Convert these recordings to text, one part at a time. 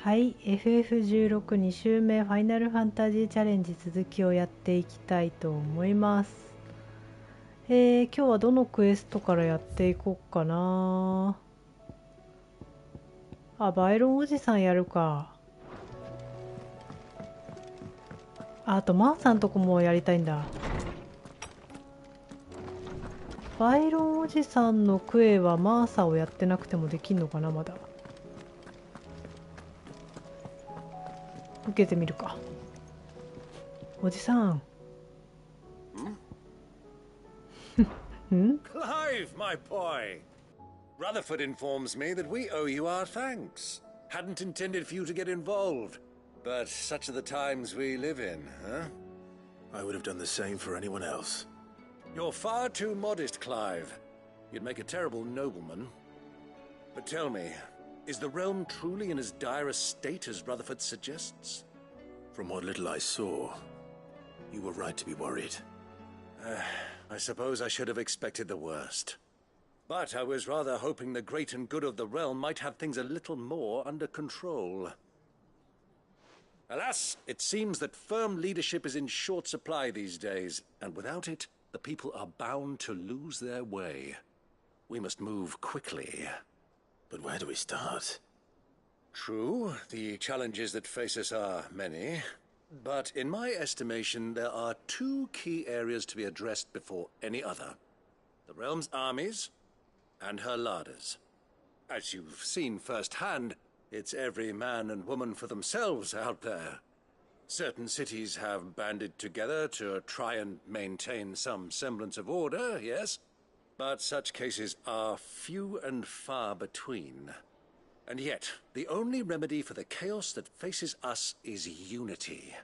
はい、FF16 2周目ファイナルファンタジーチャレンジ続きをやっていきたいと思います。今日はどのクエストからやっていこうかな。バイロンおじさんやるか。あとマーさんとこもやりたいんだ。バイロンおじさんのクエはマーサをやってなくてもできんのかな。まだ受けてみるか。おじさん。Clive, my boy. Rutherford informs me that we owe you our thanks. Hadn't intended for you to get involved, but such are the times we live in, huh? I would have done the same for anyone else. You're far too modest, Clive. You'd make a terrible nobleman. But tell me, is the realm truly in as dire a state as Rutherford suggests? From what little I saw, you were right to be worried. I suppose I should have expected the worst. But I was rather hoping the great and good of the realm might have things a little more under control. Alas, it seems that firm leadership is in short supply these days, and without it, the people are bound to lose their way. We must move quickly. But where do we start? True, the challenges that face us are many. But in my estimation, there are two key areas to be addressed before any other. The realm's armies and her larders. As you've seen firsthand, it's every man and woman for themselves out there. Certain cities have banded together to try and maintain some semblance of order, yes? But such cases are few and far between. And yet, the only remedy for the chaos that faces us is unity.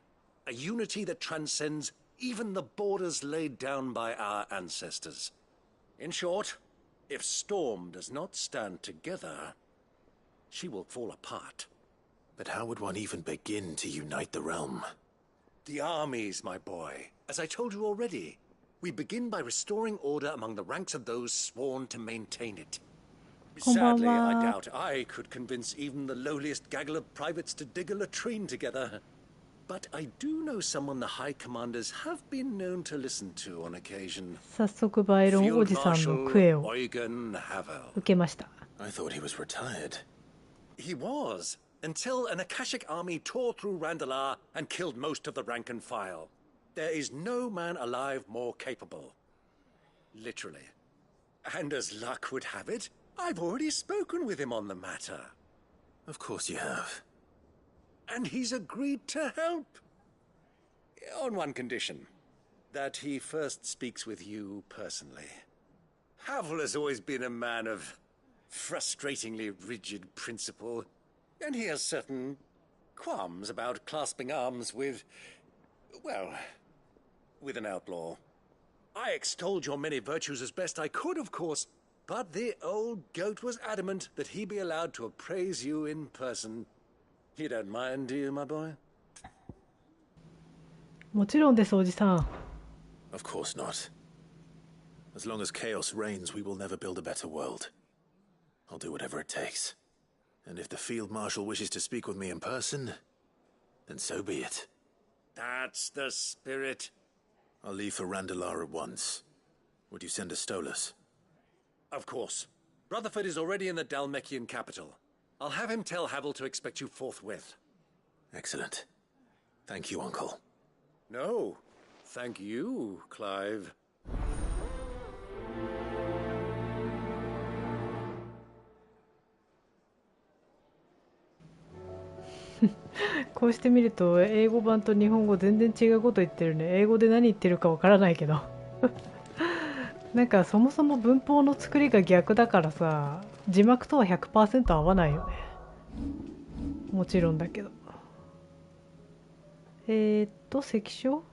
A unity that transcends even the borders laid down by our ancestors. In short, if Storm does not stand together, she will fall apart. But how would one even begin to unite the realm? The armies, my boy. As I told you already, we begin by restoring order among the ranks of those sworn to maintain it. Sadly, I doubt I could convince even the lowliest gaggle of privates to dig a latrine together. But I do know someone the high commanders have been known to listen to on occasion. 早速バイロンおじさんのクエを受けました。I thought he was retired. He was, until an Akashic army tore through Randalar and killed most of the rank and file. There is no man alive more capable. Literally. And as luck would have it, I've already spoken with him on the matter. Of course you have. And he's agreed to help. On one condition. That he first speaks with you personally. Havel has always been a man of frustratingly rigid principle, and he has certain qualms about clasping arms with, well, with an outlaw. I extolled your many virtues as best I could, of course, but the old goat was adamant that he be allowed to appraise you in person. You don't mind, do you, my boy? もちろんです、おじさん。Of course not. As long as chaos reigns, we will never build a better world. I'll do whatever it takes. And if the field marshal wishes to speak with me in person, then so be it. That's the spirit. I'll leave for Randalar at once. Would you send a Stolas? Of course. Rutherford is already in the Dalmekian capital. I'll have him tell Havel to expect you forthwith. Excellent. Thank you, Uncle. No, thank you, Clive. こうしてみると英語版と日本語全然違うこと言ってるね。英語で何言ってるかわからないけどなんかそもそも文法の作りが逆だからさ、字幕とは 100% 合わないよね。もちろんだけど。関所？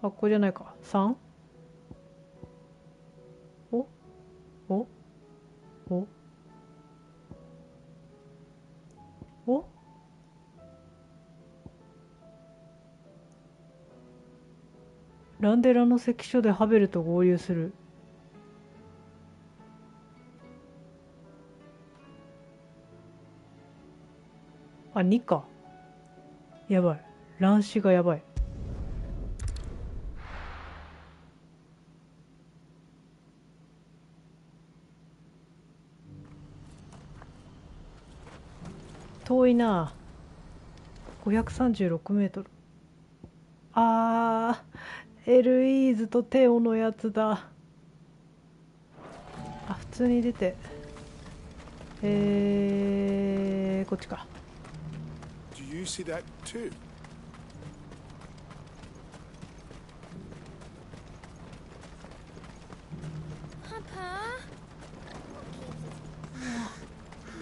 ここじゃないか。3？おランデラの関所でハベルと合流する。あ、2か。やばい。乱視がやばい。遠いな。536メートル。あー、エルイーズとテオのやつだ。あ、普通に出て。こっちか。Do you see that too? Papa? What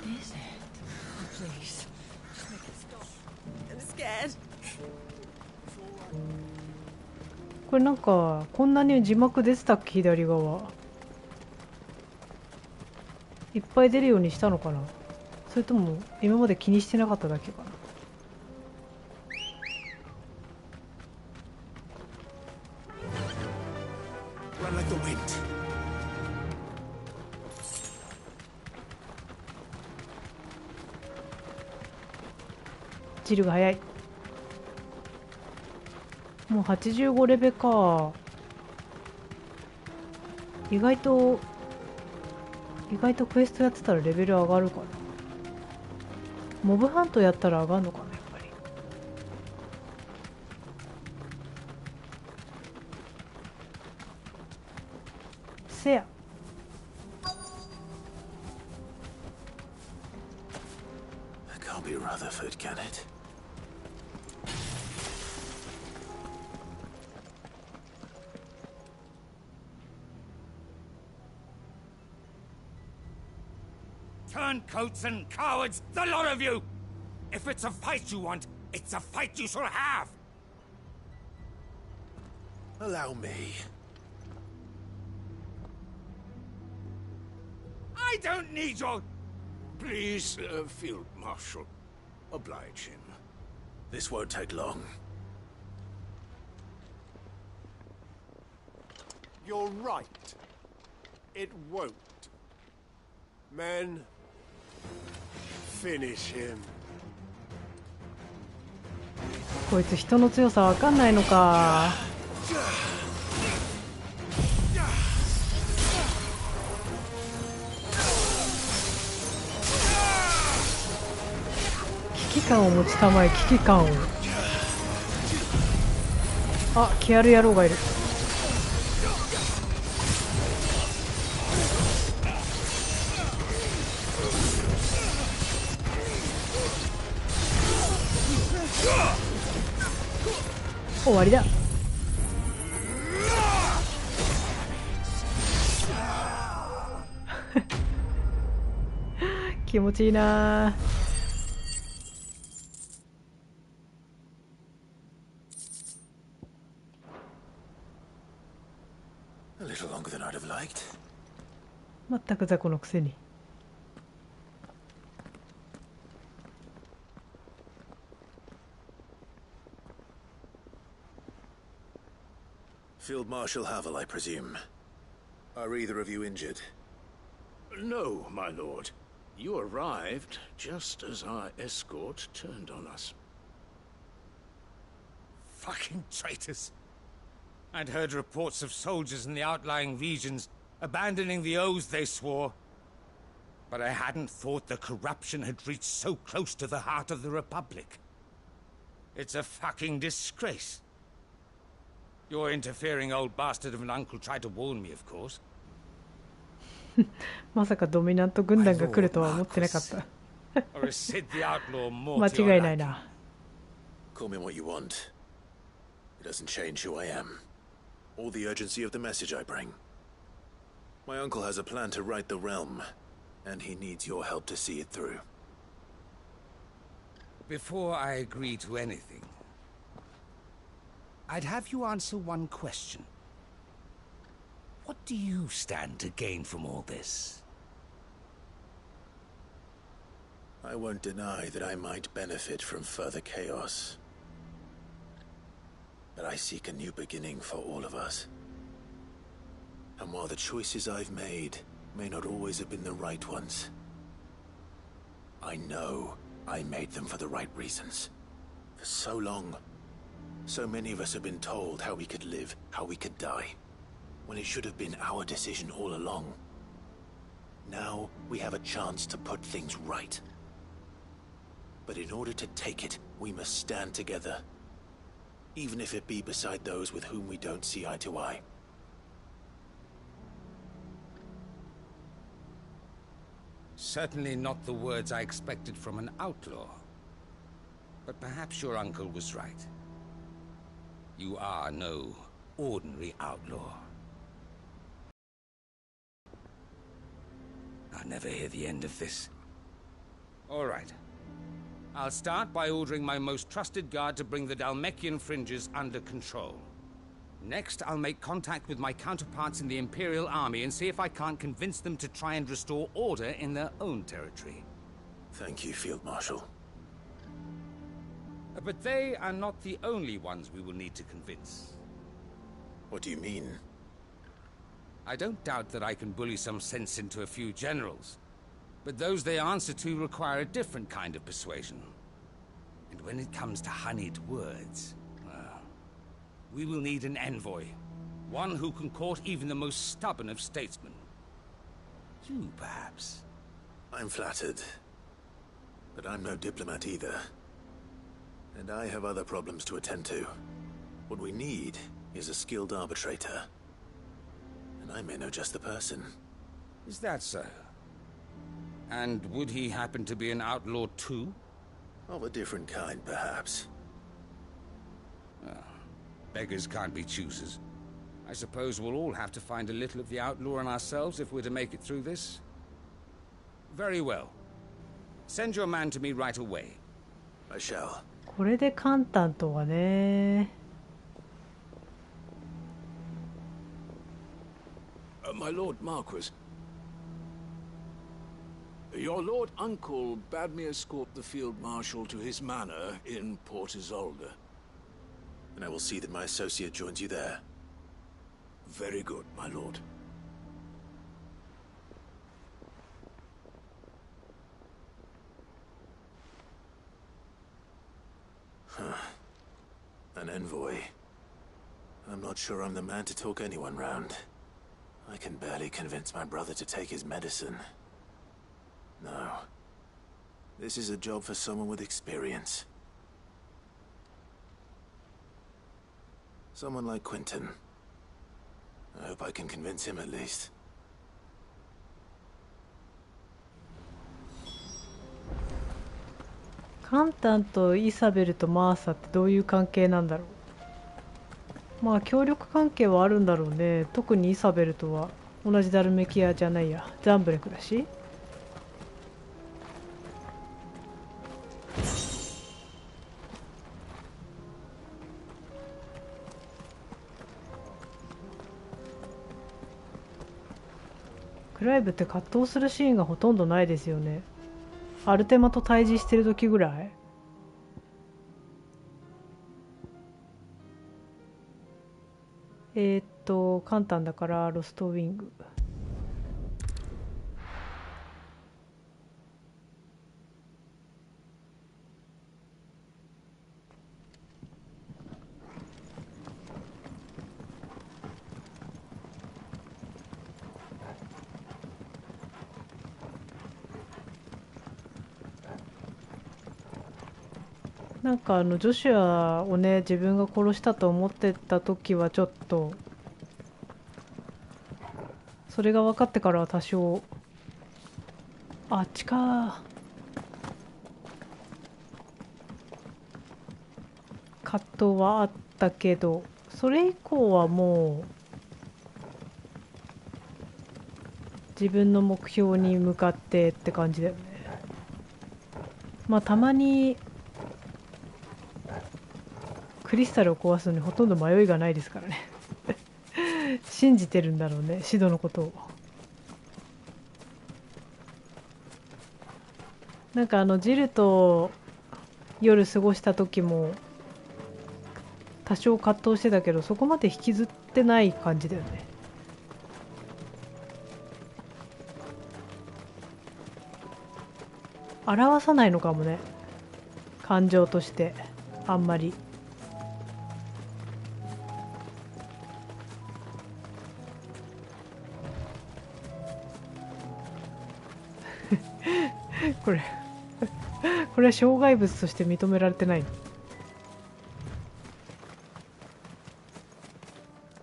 is it? Please. Make it stop. I'm scared. これなんかこんなに字幕出てたっけ？左側いっぱい出るようにしたのかな？それとも今まで気にしてなかっただけかな。Run like the wind. ジルが早い。もう85レベか。意外とクエストやってたらレベル上がるかな。モブハントやったら上がるのかな、やっぱり。せや。That can't be Rutherford, can it? Turncoats and cowards, the lot of you! If it's a fight you want, it's a fight you shall have! Allow me. I don't need your... Please, Field Marshal, oblige him. This won't take long. You're right. It won't. Men, finish him. こいつ人の強さわかんないのか。危機感を持ちたまえ、危機感を。あ、キアル野郎がいる。終わりだ。気持ちいいな。A little longer than I'd have liked. まったく雑魚のくせに。Field Marshal Havel, I presume. Are either of you injured? No, my lord. You arrived just as our escort turned on us. Fucking traitors. I'd heard reports of soldiers in the outlying regions abandoning the oaths they swore. But I hadn't thought the corruption had reached so close to the heart of the Republic. It's a fucking disgrace. Your interfering old bastard of an uncle tried to warn me, of course. まさかドミナント軍団が来るとは思ってなかった。Or is Sid the outlaw more 間 to your 違いない liking? な。Call me what you want. It doesn't change who I am, or the urgency of the message I bring. My uncle has a plan to right the realm, and he needs your help to see it through. Before I agree to anything, I'd have you answer one question. What do you stand to gain from all this? I won't deny that I might benefit from further chaos. But I seek a new beginning for all of us. And while the choices I've made may not always have been the right ones, I know I made them for the right reasons. For so long, so many of us have been told how we could live, how we could die, when it should have been our decision all along. Now we have a chance to put things right. But in order to take it, we must stand together, even if it be beside those with whom we don't see eye to eye. Certainly not the words I expected from an outlaw. But perhaps your uncle was right. You are no ordinary outlaw. I'll never hear the end of this. All right. I'll start by ordering my most trusted guard to bring the Dalmekian fringes under control. Next, I'll make contact with my counterparts in the Imperial Army and see if I can't convince them to try and restore order in their own territory. Thank you, Field Marshal. But they are not the only ones we will need to convince. What do you mean? I don't doubt that I can bully some sense into a few generals, but those they answer to require a different kind of persuasion. And when it comes to honeyed words, well, we will need an envoy. One who can court even the most stubborn of statesmen. You, perhaps? I'm flattered. But I'm no diplomat either. And I have other problems to attend to. What we need is a skilled arbitrator. And I may know just the person. Is that so? And would he happen to be an outlaw too? Of a different kind, perhaps. Beggars can't be choosers. I suppose we'll all have to find a little of the outlaw in ourselves if we're to make it through this. Very well. Send your man to me right away. I shall. これで簡単とはね。My Lord Marquis, your Lord Uncle bade me escort the Field Marshal to his manor in Port Isolde. And I will see that my associate joins you there. Very good, my lord. An envoy. I'm not sure I'm the man to talk anyone round. I can barely convince my brother to take his medicine. No. This is a job for someone with experience. Someone like Quentin. I hope I can convince him at least. カンタンとイサベルとマーサってどういう関係なんだろう。まあ協力関係はあるんだろうね。特にイサベルとは同じダルメキアじゃないや、ザンブレクだし。クライブって葛藤するシーンがほとんどないですよね。アルテマと対峙してる時ぐらい。簡単だからロストウィング。なんかジョシュアをね、自分が殺したと思ってた時はちょっと、それが分かってからは多少、あっちか、葛藤はあったけど、それ以降はもう自分の目標に向かってって感じだよね。まあたまにクリスタルを壊すのにほとんど迷いがないですからね信じてるんだろうね、シドのことを。なんかジルと夜過ごした時も多少葛藤してたけど、そこまで引きずってない感じだよね。表さないのかもね。感情としてあんまり。これこれは障害物として認められてないの？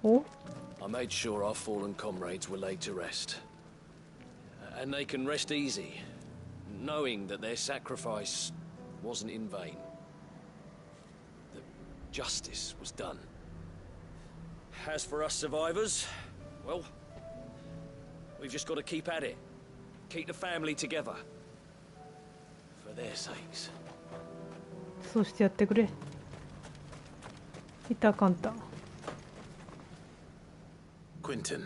お？ I made sure our fallen comrades were laid to rest. And they can rest easy, knowing that their sacrifice wasn't in vain. That justice was done. As for us survivors, well, we've just got to keep at it. Keep the family together. For their sakes. そうしてやってくれ。いたかんた。Quentin,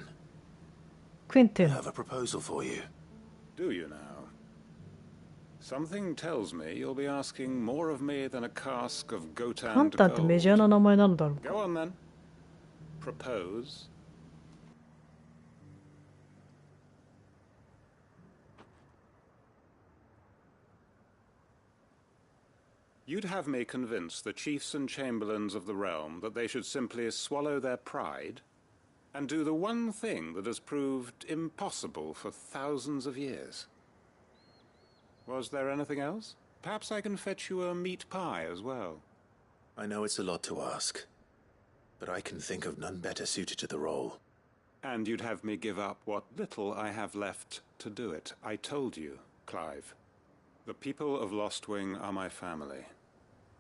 Quentin. I have a proposal for you. Do you now? Something tells me you'll be asking more of me than a cask of カン Gotan タってメジャーな名前なのだろうか。 Go on then. Propose. You'd have me convince the chiefs and chamberlains of the realm that they should simply swallow their pride and do the one thing that has proved impossible for thousands of years. Was there anything else? Perhaps I can fetch you a meat pie as well. I know it's a lot to ask, but I can think of none better suited to the role. And you'd have me give up what little I have left to do it. I told you, Clive. The people of Lostwing are my family,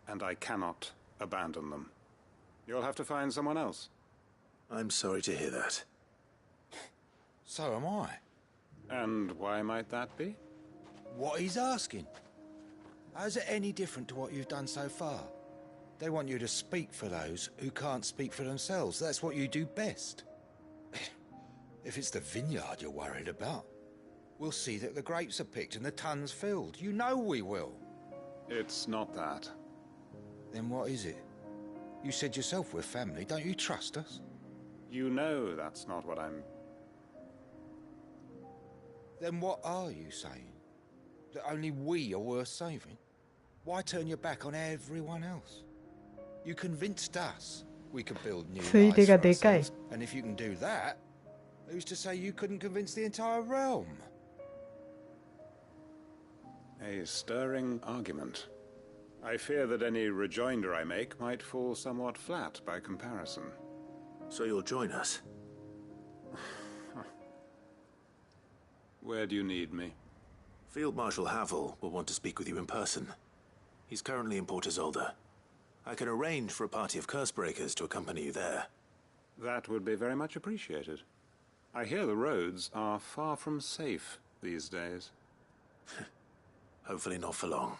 and I cannot abandon them. You'll have to find someone else. I'm sorry to hear that. So am I. And why might that be? What he's asking. How's it any different to what you've done so far? They want you to speak for those who can't speak for themselves. That's what you do best. If it's the vineyard you're worried about, we'll see that the grapes are picked and the tons filled. You know we will. It's not that. Then what is it? You said yourself we're family. Don't you trust us? You know that's not what I'm... Then what are you saying? That only we are worth saving? Why turn your back on everyone else? You convinced us we could build new lives for ourselves. And if you can do that, who's to say you couldn't convince the entire realm? A stirring argument. I fear that any rejoinder I make might fall somewhat flat by comparison. So you'll join us? Where do you need me? Field Marshal Havel will want to speak with you in person. He's currently in Port Isolde. I can arrange for a party of Cursebreakers to accompany you there. That would be very much appreciated. I hear the roads are far from safe these days. Hopefully not for long.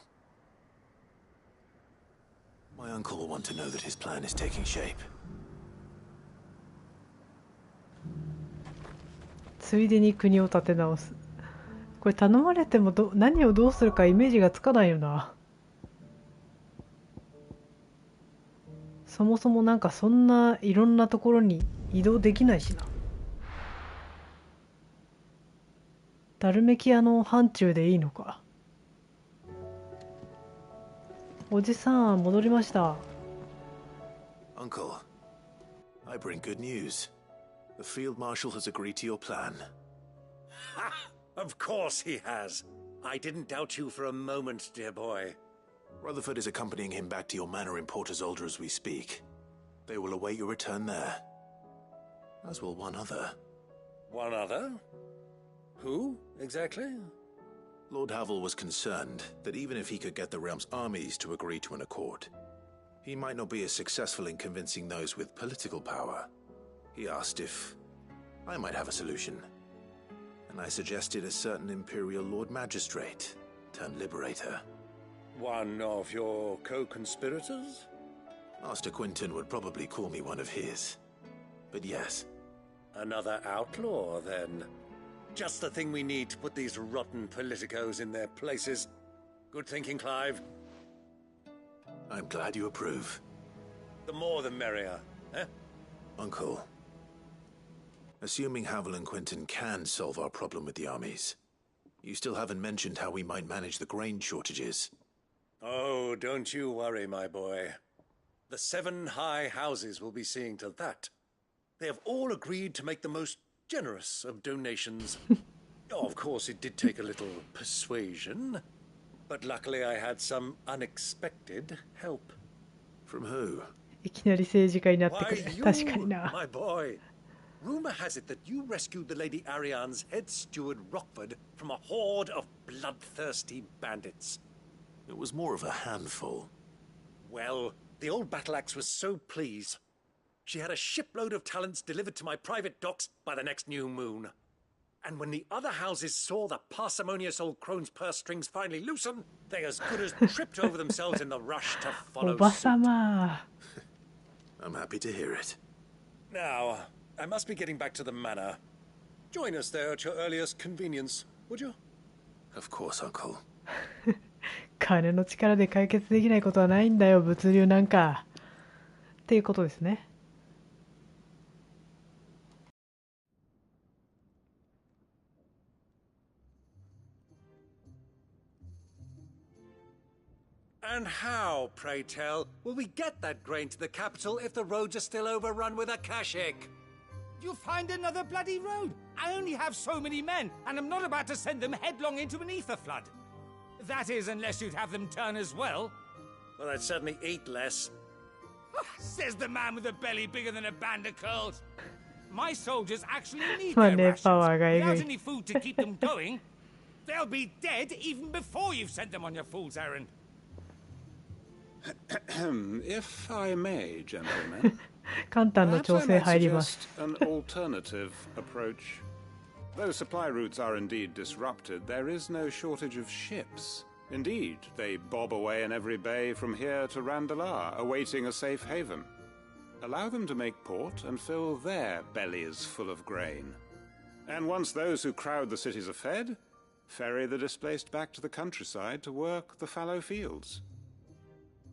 My uncle will want to know that his plan is taking shape. ついでに国を立て直す。これ頼まれても何をどうするかイメージがつかないよな。そもそもなんかそんないろんなところに移動できないしな。ダルメキアの範疇でいいのか。おじさん戻りました。Uncle, I bring good news. The Field Marshal has agreed to your plan. Ha! Of course he has. I didn't doubt you for a moment, dear boy. Rutherford is accompanying him back to your manor in Port Isolde as we speak. They will await your return there. As will one other. One other? Who, exactly? Lord Havel was concerned that even if he could get the realm's armies to agree to an accord, he might not be as successful in convincing those with political power. He asked if I might have a solution, and I suggested a certain Imperial Lord Magistrate turned Liberator. One of your co-conspirators? Master Quentin would probably call me one of his, but yes. Another outlaw, then. Just the thing we need to put these rotten politicos in their places. Good thinking, Clive. I'm glad you approve. The more the merrier, eh? Uncle, assuming Havel and Quentin can solve our problem with the armies, you still haven't mentioned how we might manage the grain shortages. Oh, don't you worry, my boy. The 7 high houses will be seeing to that. They have all agreed to make the most generous of donations. Oh, of course, it did take a little persuasion, but luckily I had some unexpected help. From who? いきなり政治家になってく Why, る。 you, 確かにな。 my boy. Rumor has it that you rescued the Lady Ariane's head steward Rockford from a horde of bloodthirsty bandits. It was more of a handful. Well, the old battle axe was so pleased. She had a shipload of talents delivered to my private docks by the next new moon. And when the other houses saw the parsimonious old crone's purse strings finally loosen, they as good as tripped over themselves in the rush to お follow ば suit. さま。 I'm happy to hear it. Now, I must be getting back to the manor. Join us there at your earliest convenience, would you? Of course, Uncle. 金の力で解決できないことはないんだよ、物流なんか。っていうことですね。And how, pray tell, will we get that grain to the capital if the roads are still overrun with akashic? You'll find another bloody road. I only have so many men, and I'm not about to send them headlong into an ether flood. That is, unless you'd have them turn as well. Well, I'd certainly eat less. Says the man with a belly bigger than a band of curls. My soldiers actually need Man, their their power rations. guy, Without agree. any food to keep them going, they'll be dead even before you've sent them on your fool's errand. If I may, gentlemen, 簡単な perhaps 調 I 整 might 入ります。 suggest an alternative approach. Though supply routes are indeed disrupted, there is no shortage of ships. Indeed, they bob away in every bay from here to Randalar, awaiting a safe haven. Allow them to make port and fill their bellies full of grain. And once those who crowd the cities are fed, ferry the displaced back to the countryside to work the fallow fields.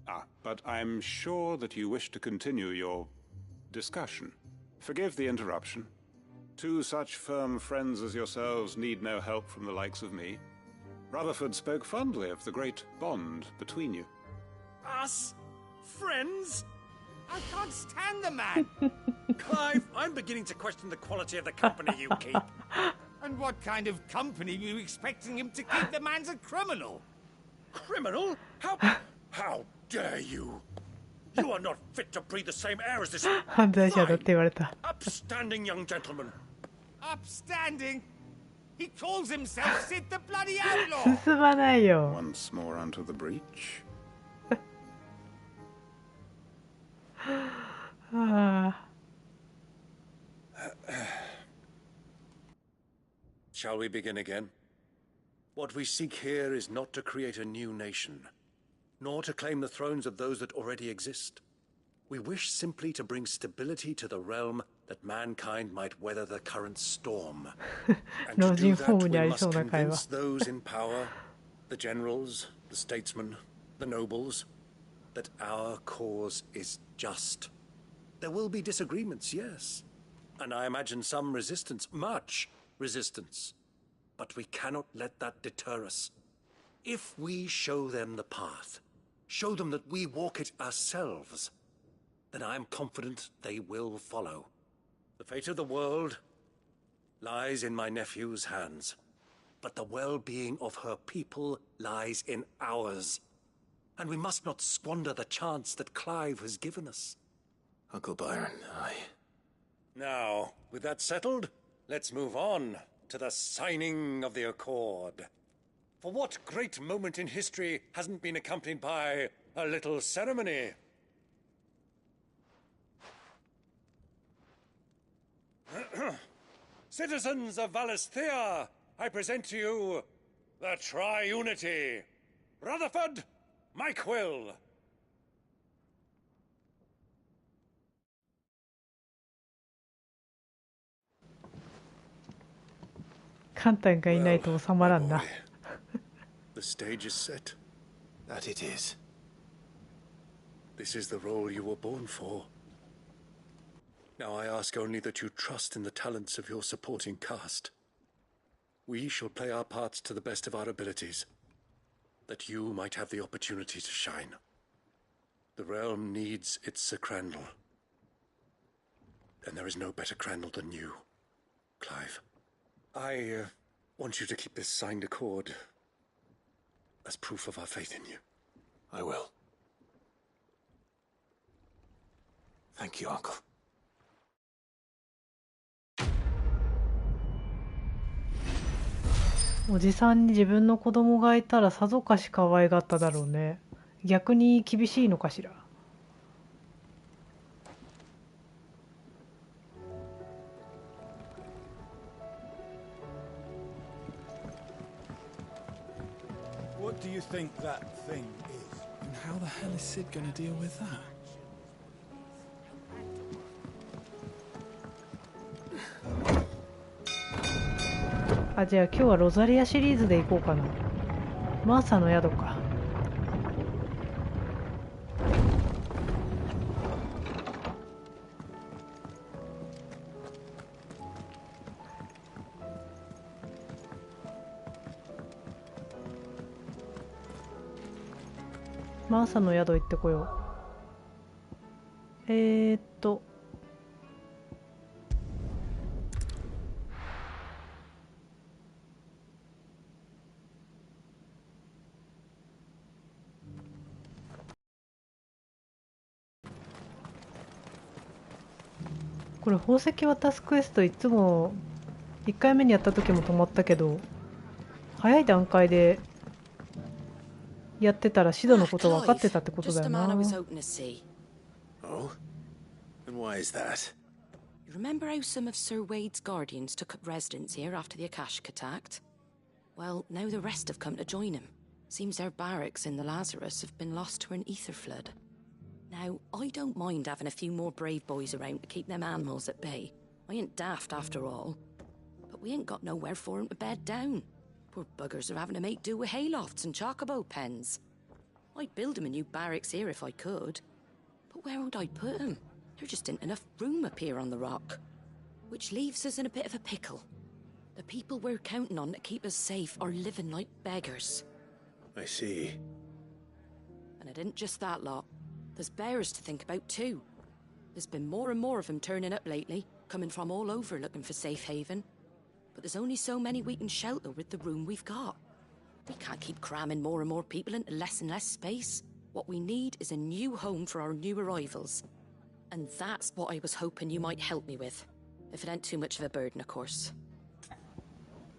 Ah, but I'm sure that you wish to continue your discussion. Forgive the interruption. 2 such firm friends as yourselves need no help from the likes of me. Rutherford spoke fondly of the great bond between you. Us? Friends? I can't stand the man. Clive, I'm beginning to question the quality of the company you keep. And what kind of company were you expecting him to keep? The man's a criminal. Criminal? How dare you? You are not fit to breathe the same air as this 犯罪者だって言われた。 upstanding young gentleman. Upstanding. He calls himself Sid the bloody outlaw. 進まないよ。 Once more onto the breach. ああ。 Shall we begin again? What we seek here is not to create a new nation, nor to claim the thrones of those that already exist. We wish simply to bring stability to the realm that mankind might weather the current storm. And to do that, we must convince those in power, the generals, the statesmen, the nobles, that our cause is just. There will be disagreements, yes, and I imagine some resistance, much resistance. But we cannot let that deter us. If we show them the path, show them that we walk it ourselves, then I am confident they will follow. The fate of the world lies in my nephew's hands, but the well-being of her people lies in ours. And we must not squander the chance that Clive has given us. Uncle Byron, Now, with that settled, let's move on to the signing of the Accord. For what great moment in history hasn't been accompanied by a little ceremony? Citizens of Valisthea, I present to you the Triunity. Rutherford, Mike Will. カンタンがいないと収まらんな。 The stage is set. that it is. This is the role you were born for. Now I ask only that you trust in the talents of your supporting cast. We shall play our parts to the best of our abilities. that you might have the opportunity to shine. The realm needs its Sir Crandall. And there is no better Crandall than you, Clive. I want you to keep this signed accord as proof of our faith in you. I will. Thank you, Uncle. おじさんに自分の子供がいたらさぞかし可愛がっただろうね。逆に厳しいのかしら。What do you think that thing is? And how the hell is Sid gonna deal with that?あ、じゃあ今日はロザリアシリーズで行こうかな。マーサの宿か。マーサの宿行ってこよう。これ宝石渡すクエストいつも1回目にやった時も止まったけど、早い段階でやってたらシドのこと分かってたってことだよな。Oh? And why is that? You remember how some of Sir Wade's guardians took up residence here after the Akashic attacked? Well, now the rest have come to join him. Seems their barracks in the Lazarus have been lost to an ether flood. Now, I don't mind having a few more brave boys around to keep them animals at bay. I ain't daft after all. But we ain't got nowhere for 'em to bed down. Poor buggers are having to make do with haylofts and chocobo pens. I'd build 'em a new barracks here if I could. But where would I put 'em? There just ain't enough room up here on the rock. Which leaves us in a bit of a pickle. The people we're counting on to keep us safe are living like beggars. I see. And it ain't just that lot. There's bears to think about too. There's been more and more of them turning up lately, coming from all over looking for safe haven. But there's only so many we can shelter with the room we've got. We can't keep cramming more and more people into less and less space. What we need is a new home for our new arrivals. And that's what I was hoping you might help me with. If it ain't too much of a burden, of course.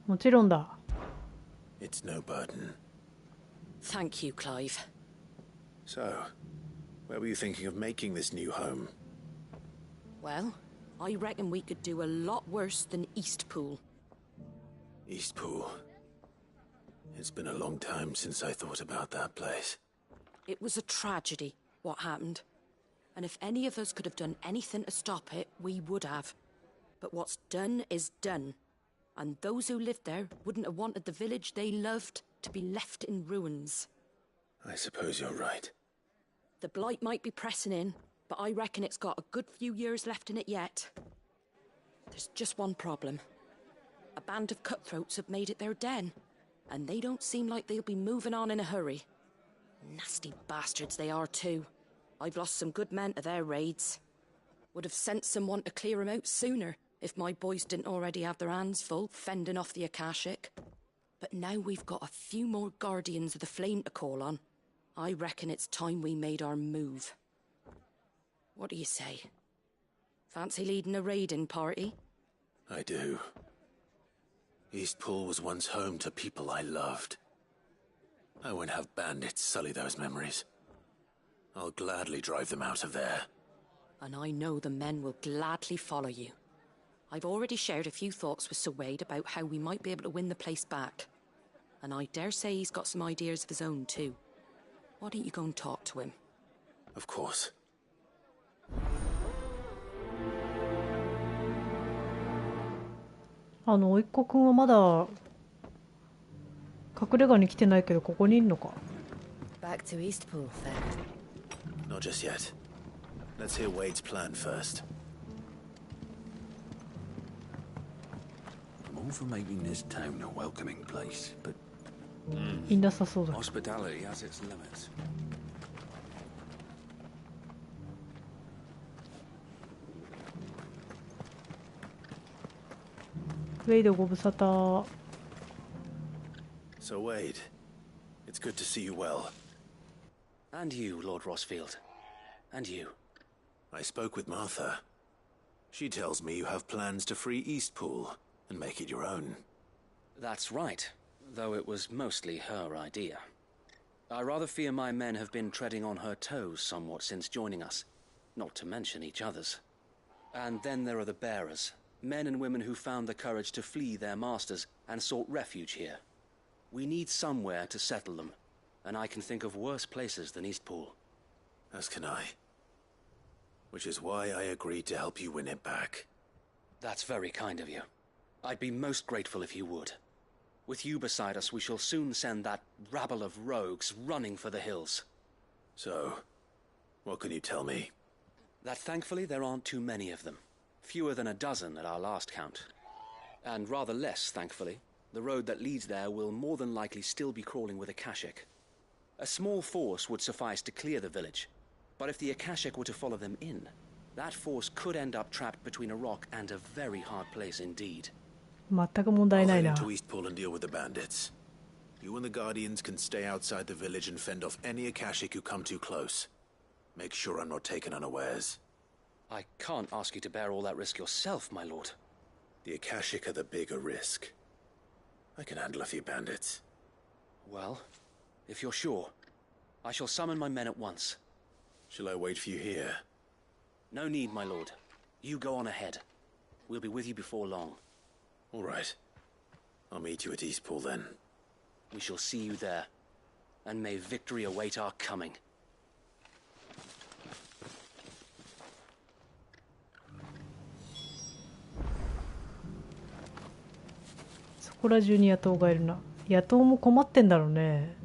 もちろんだ。It's no burden. Thank you, Clive. So, where were you thinking of making this new home? Well, I reckon we could do a lot worse than Eastpool. Eastpool. It's been a long time since I thought about that place. It was a tragedy, what happened. And if any of us could have done anything to stop it, we would have. But what's done is done. And those who lived there wouldn't have wanted the village they loved to be left in ruins. I suppose you're right. The blight might be pressing in, but I reckon it's got a good few years left in it yet. There's just one problem. A band of cutthroats have made it their den, and they don't seem like they'll be moving on in a hurry. Nasty bastards they are too. I've lost some good men to their raids. Would have sent someone to clear 'em out sooner, if my boys didn't already have their hands full fending off the Akashic. But now we've got a few more guardians of the flame to call on. I reckon it's time we made our move. What do you say? Fancy leading a raiding party? I do. Eastpool was once home to people I loved. I won't have bandits sully those memories. I'll gladly drive them out of there. And I know the men will gladly follow you. I've already shared a few thoughts with Sir Wade about how we might be able to win the place back. And I dare say he's got some ideas of his own too. Why don't you go and talk to him? Of course. 甥っ子くんはまだ隠れ家に来てないけどここにいるのか。 Back to Eastpool, then. Not just yet. Let's hear Wade's plan first. I'm all for making this town a welcoming place, but いなさそうだ。 Hospitality has its limits. ウェイドご無沙汰。 So, Wade, it's good to see you well. And you, Lord Rossfield. And you. I spoke with Martha. She tells me you have plans to free Eastpool and make it your own. That's right, though it was mostly her idea. I rather fear my men have been treading on her toes somewhat since joining us, not to mention each other's. And then there are the bearers, men and women who found the courage to flee their masters and sought refuge here. We need somewhere to settle them, and I can think of worse places than Eastpool. As can I. Which is why I agreed to help you win it back. That's very kind of you. I'd be most grateful if you would. With you beside us, we shall soon send that rabble of rogues running for the hills. So, what can you tell me? That thankfully there aren't too many of them. Fewer than a dozen at our last count. And rather less, thankfully, the road that leads there will more than likely still be crawling with Akashic. A small force would suffice to clear the village, but if the Akashic were to follow them in, that force could end up trapped between a rock and a very hard place indeed. 全く問題 I'll ない head な。 into Eastpool and deal with the bandits. You and the Guardians can stay outside the village and fend off any Akashic who come too close. Make sure I'm not taken unawares. I can't ask you to bear all that risk yourself, my lord. The Akashic are the bigger risk. I can handle a few bandits. Well, if you're sure, I shall summon my men at once. Shall I wait for you here? No need, my lord. You go on ahead. We'll be with you before long. All right. I'll meet you at Eastpool then. We shall see you there, and may victory await our coming. そこら中に野党がいるな。野党も困ってんだろうね。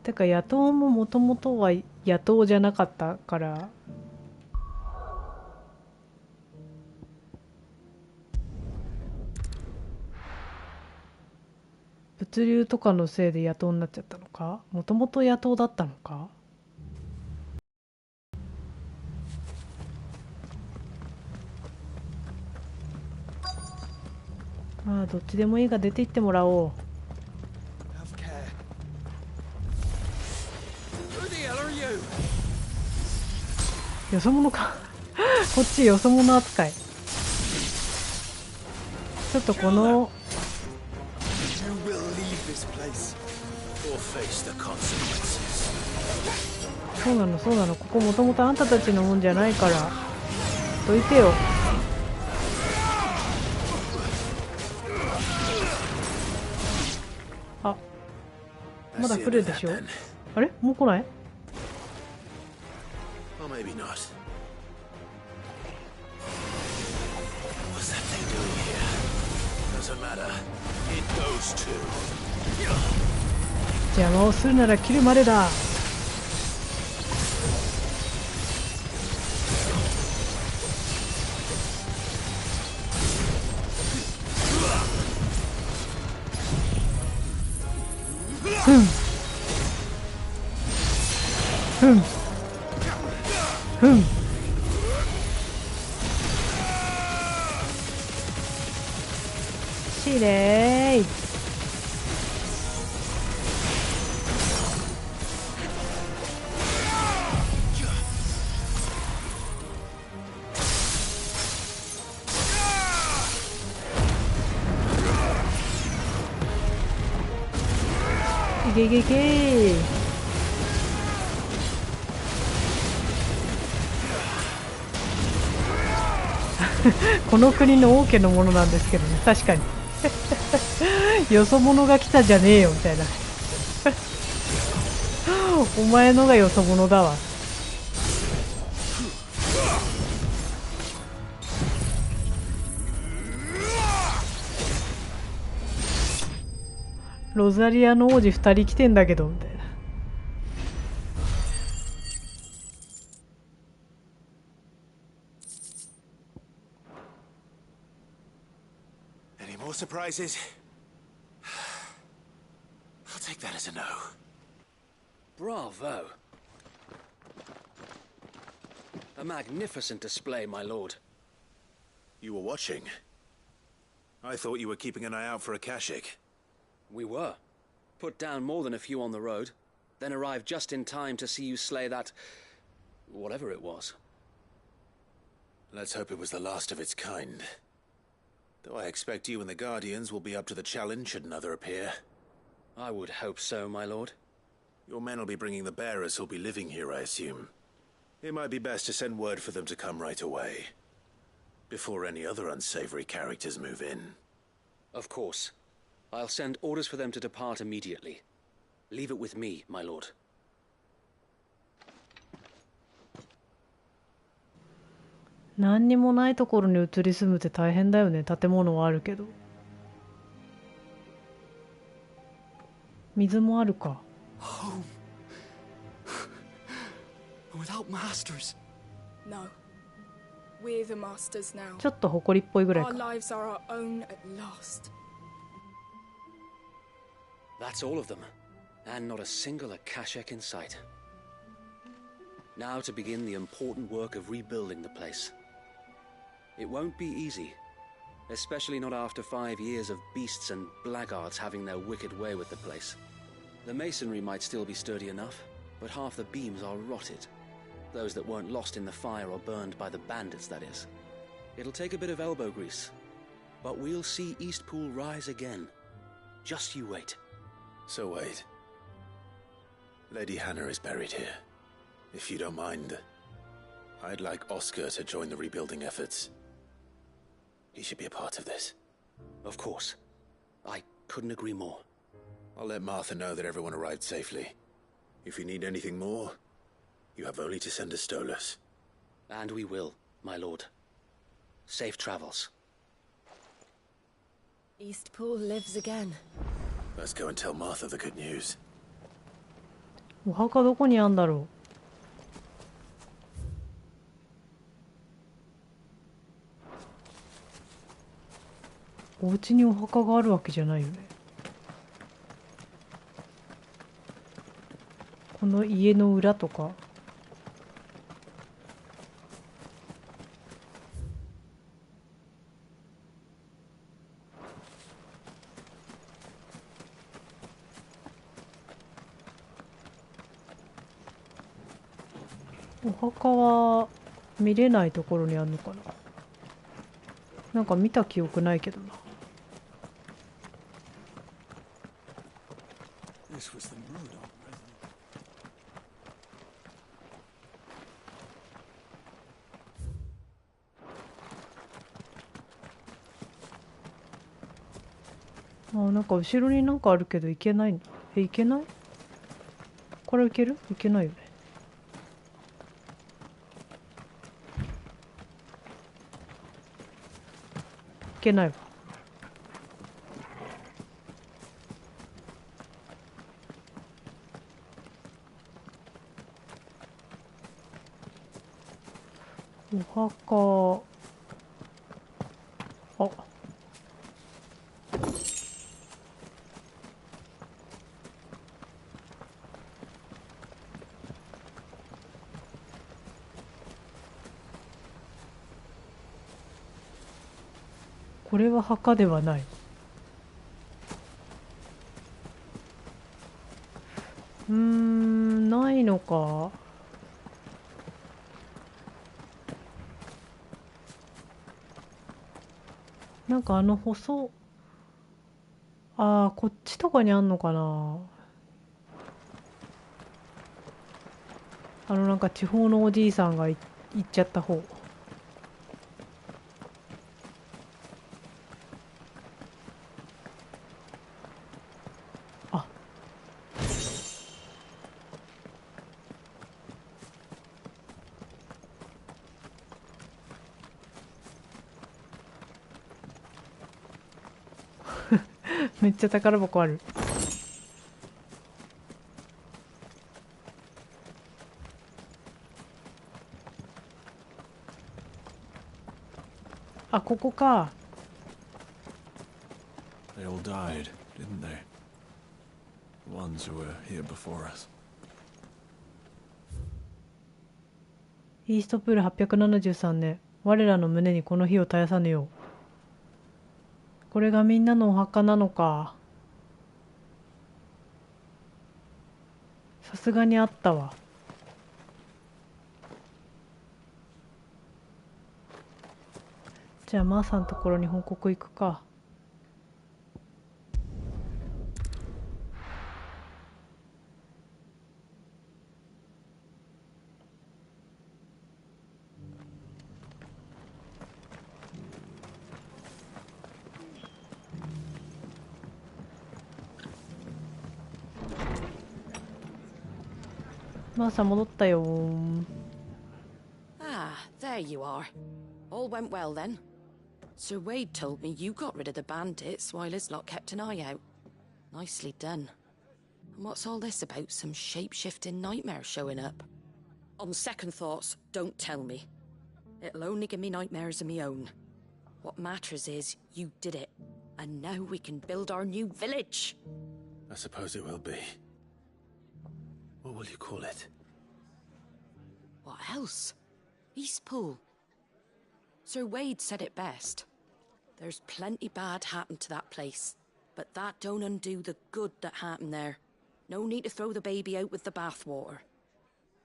てか野党ももともとは野党じゃなかったから。物流とかのせいで野党になっちゃったのか。もともと野党だったのか。まあどっちでもいいが出て行ってもらおう。よそ者かこっちよそ者扱い。ちょっとこのそうなのそうなの、ここもともとあんたたちのもんじゃないからどいてよ。あ、まだ来るでしょ。あれもう来ない？ Well, maybe not. What's that thing doing here? Doesn't matter. It goes too. 邪魔をするなら切るまでだ。きれい。いけいけいけ。この国の王家のものなんですけどね、確かによそ者が来たじゃねえよみたいなお前のがよそ者だわ。ロザリアの王子2人来てんだけどみたいな。Any more surprises? to know. Bravo. A magnificent display, my lord. You were watching. I thought you were keeping an eye out for a Kashik. We were. Put down more than a few on the road, then arrived just in time to see you slay that... whatever it was. Let's hope it was the last of its kind. Though I expect you and the Guardians will be up to the challenge should another appear. I would hope so, my lord. Your men will be bringing the bearers who'll be living here, I assume. It might be best to send word for them to come right away, before any other unsavory characters move in. Of course. I'll send orders for them to depart immediately. Leave it with me, my lord. 何にもないところに移り住むって大変だよね。建物はあるけど。水もあるか。Home. Without masters. No. We're the masters now. ちょっと誇りっぽいぐらい Our か。 lives are our own at last. That's all of them, and not a single Akashek in sight. Now to begin the important work of rebuilding the place. It won't be easy, especially not after 5 years of beasts and blackguards having their wicked way with the place. The masonry might still be sturdy enough, but half the beams are rotted. Those that weren't lost in the fire or burned by the bandits, that is. It'll take a bit of elbow grease, but we'll see Eastpool rise again. Just you wait. So wait. Lady Hannah is buried here. If you don't mind, I'd like Oscar to join the rebuilding efforts. He should be a part of this. Of course. I couldn't agree more. I'll let Martha know that everyone arrived safely. If you need anything more, you have only to send a Stolas. And we will, my lord. Safe travels. Eastpool lives again. Let's go and tell Martha the good news. お墓どこにあんだろう。お家にお墓があるわけじゃないよね。この家の裏とか。お墓は見れないところにあるのかな。なんか見た記憶ないけどな。あ、なんか後ろになんかあるけど行けないんだ。行けない？これ行ける？行けないよね。行けないわ。お墓。あ。これは墓ではない。ないのか。なんか細、こっちとかにあんのかな。なんか地方のおじいさんが行っちゃった方。めっちゃ宝箱ある。あ、ここか。They all died, didn't they? The ones who were here before us. イーストプール873年。我らの胸にこの火を絶やさぬよう。これがみんなのお墓なのか。さすがにあったわ。じゃあマーさんのところに報告行くか。マーさん戻ったよー。Ah, there you are. All went well then. Sir Wade told me you got rid of the bandits while his lot kept an eye out. Nicely done. And what's all this about some shape-shifting nightmare showing up? On second thoughts, don't tell me. It'll only give me nightmares of my own. What matters is you did it. And now we can build our new village. I suppose it will be. What will you call it? What else? Eastpool. Sir Wade said it best. There's plenty bad happened to that place, but that don't undo the good that happened there. No need to throw the baby out with the bathwater.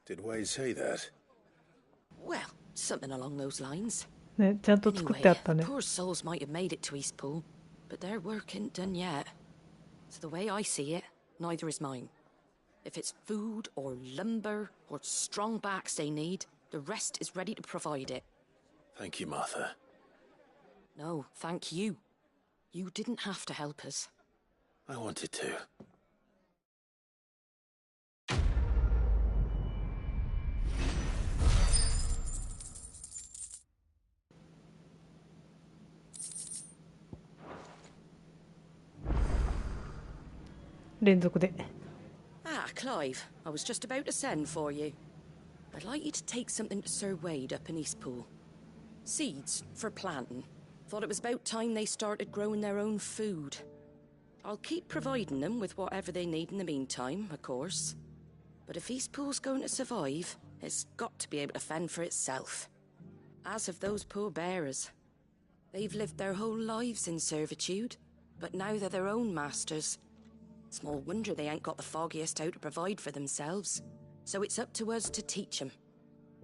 Did Wade say that? Well, something along those lines. ね、ちゃんと作ってあったね。 Anyway, poor souls might have made it to Eastpool, but their work ain't done yet. So the way I see it, neither is mine. If it's food or lumber or strong backs they need, the rest is ready to provide it. Thank you, Martha. No, thank you. You didn't have to help us. I wanted to. 連続で。 Ah, Clive, I was just about to send for you. I'd like you to take something to Sir Wade up in Eastpool. Seeds for planting. Thought it was about time they started growing their own food. I'll keep providing them with whatever they need in the meantime, of course. But if Eastpool's going to survive, it's got to be able to fend for itself. As have those poor bearers. They've lived their whole lives in servitude, but now they're their own masters. Small wonder they ain't got the foggiest how to provide for themselves. So it's up to us to teach them.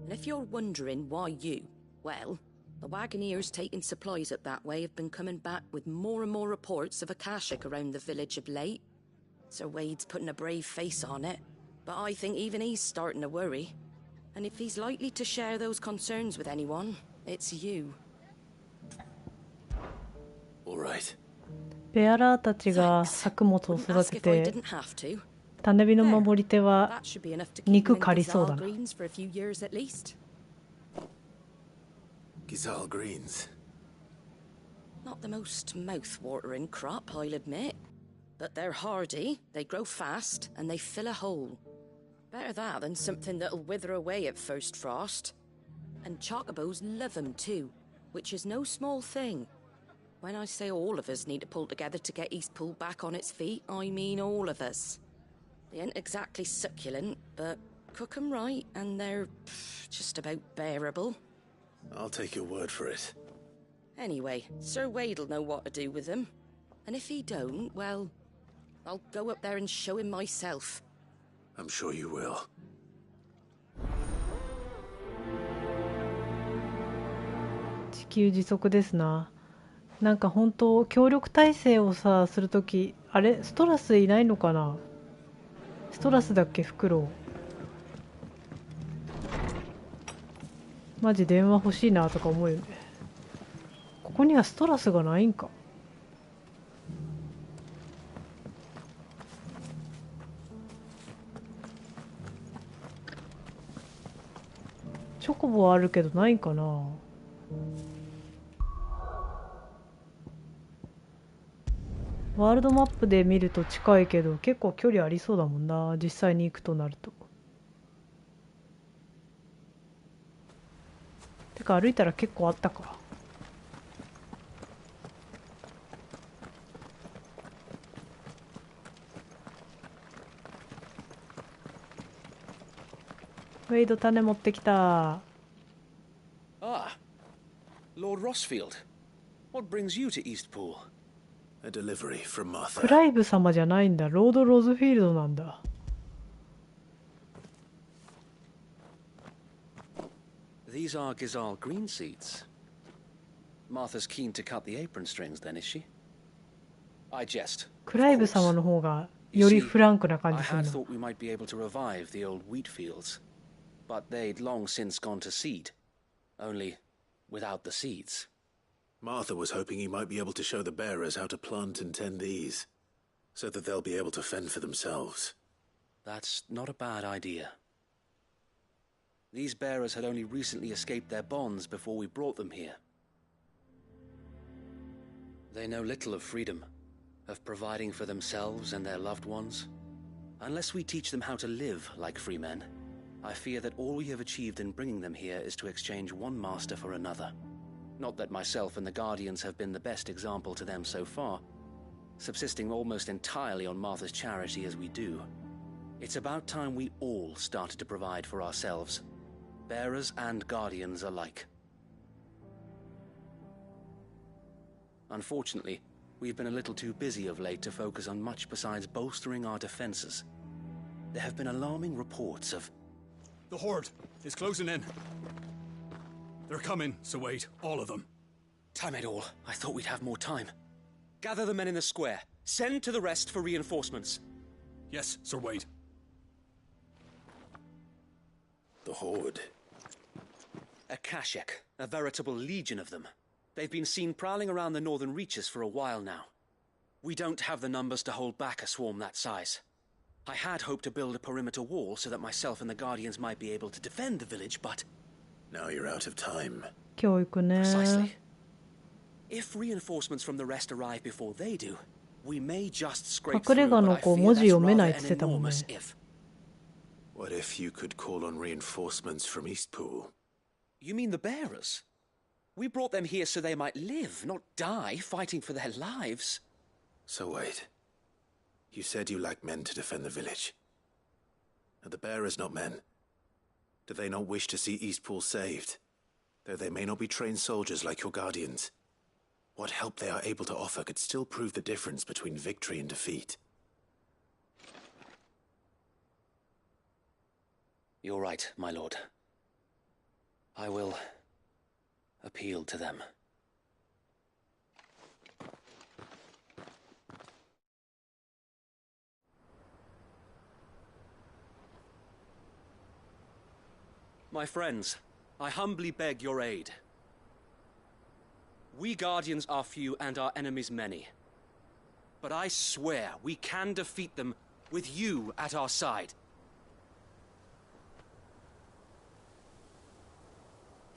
And if you're wondering why you, well, the wagoneers taking supplies up that way have been coming back with more and more reports of Akashic around the village of late. Sir Wade's putting a brave face on it, but I think even he's starting to worry. And if he's likely to share those concerns with anyone, it's you. All right. ベアラーたちが作物を育てて、種火の守り手は肉狩りそうだな。Gizal greens. Not the most mouth-watering crop, I'll admit. But they're hardy, they grow fast, and they fill a hole. Better that than something that'll wither away at first frost. And chocobos love them too, which is no small thing. When I say all of us need to pull together to get Eastpool back on its feet, I mean all of us. They ain't exactly succulent, but cook 'em right, and they're just about bearable. I'll take your word for it. Anyway, Sir Wade'll know what to do with them. And if he don't, well, I'll go up there and show him myself. I'm sure you will. 自給自足ですな。なんか本当協力体制をさするとき、あれストラスいないのかな。ストラスだっけフクロウ。マジ電話欲しいなとか思うよね。ここにはストラスがないんか。チョコボはあるけどないんかな。ワールドマップで見ると近いけど結構距離ありそうだもんな、実際に行くとなると。てか歩いたら結構あったか。ウェイド種持ってきた。Ah, Lord Rossfield. What brings you to Eastpool? A delivery from ク Martha. ライブ様じゃないんだ。ロード・ロズフィールドなんだ。These are Gizal green seeds. Martha's keen to cut the apron strings, then, is she? I jest. クライブ様の方がよりフランクな感 I じする had な。 thought we might be able to revive the old wheat fields, but they'd long since gone to seed. Only without the seeds. Martha was hoping he might be able to show the bearers how to plant and tend these, so that they'll be able to fend for themselves. That's not a bad idea. These bearers had only recently escaped their bonds before we brought them here. They know little of freedom, of providing for themselves and their loved ones. Unless we teach them how to live like free men, I fear that all we have achieved in bringing them here is to exchange one master for another. Not that myself and the Guardians have been the best example to them so far, subsisting almost entirely on Martha's charity as we do. It's about time we all started to provide for ourselves, bearers and Guardians alike. Unfortunately, we've been a little too busy of late to focus on much besides bolstering our defenses. There have been alarming reports of... The Horde is closing in. They're coming, Sir Wade, all of them. Time it all. I thought we'd have more time. Gather the men in the square. Send to the rest for reinforcements. Yes, Sir Wade. The Horde. A Kashek, a veritable legion of them. They've been seen prowling around the northern reaches for a while now. We don't have the numbers to hold back a swarm that size. I had hoped to build a perimeter wall so that myself and the Guardians might be able to defend the village, but... Now you're out of time. 教育ね。 Precisely. If reinforcements from the rest arrive before they do, we may just scrape 隠れ through, 家 but の I 子 fear 文字 that's 読め rather ないって an 言ってたもんね。 enormous if. What if you could call on reinforcements from Eastpool? You mean the bearers? We brought them here so they might live, not die, fighting for their lives. So wait. You said you lacked men to defend the village. Are the bearers not men? Do they not wish to see Eastpool saved? Though they may not be trained soldiers like your Guardians. What help they are able to offer could still prove the difference between victory and defeat. You're right, my lord. I will appeal to them. My friends, I humbly beg your aid. We Guardians are few and our enemies many. But I swear we can defeat them with you at our side.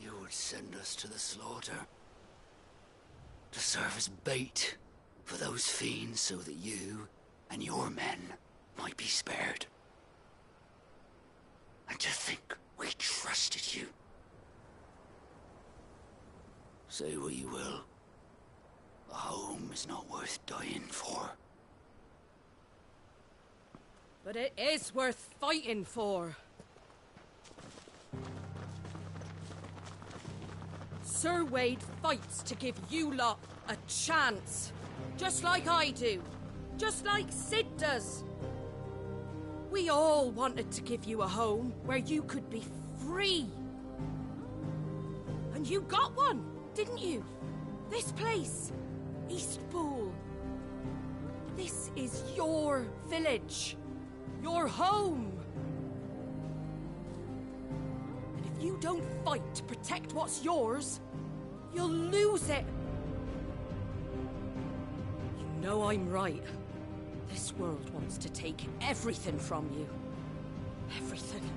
You would send us to the slaughter, to serve as bait for those fiends so that you and your men might be spared. And to think we trusted you. Say what you will, a home is not worth dying for. But it is worth fighting for. Sir Wade fights to give you lot a chance. Just like I do. Just like Sid does. We all wanted to give you a home where you could be free. And you got one, didn't you? This place, Eastpool. This is your village. Your home. And if you don't fight to protect what's yours, you'll lose it. You know I'm right. This world wants to take everything from you. Everything.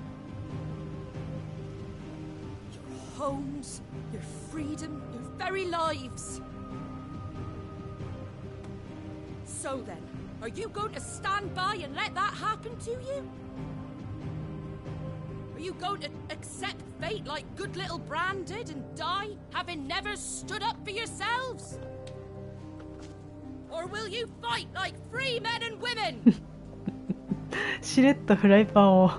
Your homes, your freedom, your very lives. So then, are you going to stand by and let that happen to you? Are you going to accept fate like good little Bran did and die, having never stood up for yourselves? Or will you fight like free men and women? しれっとフライパンを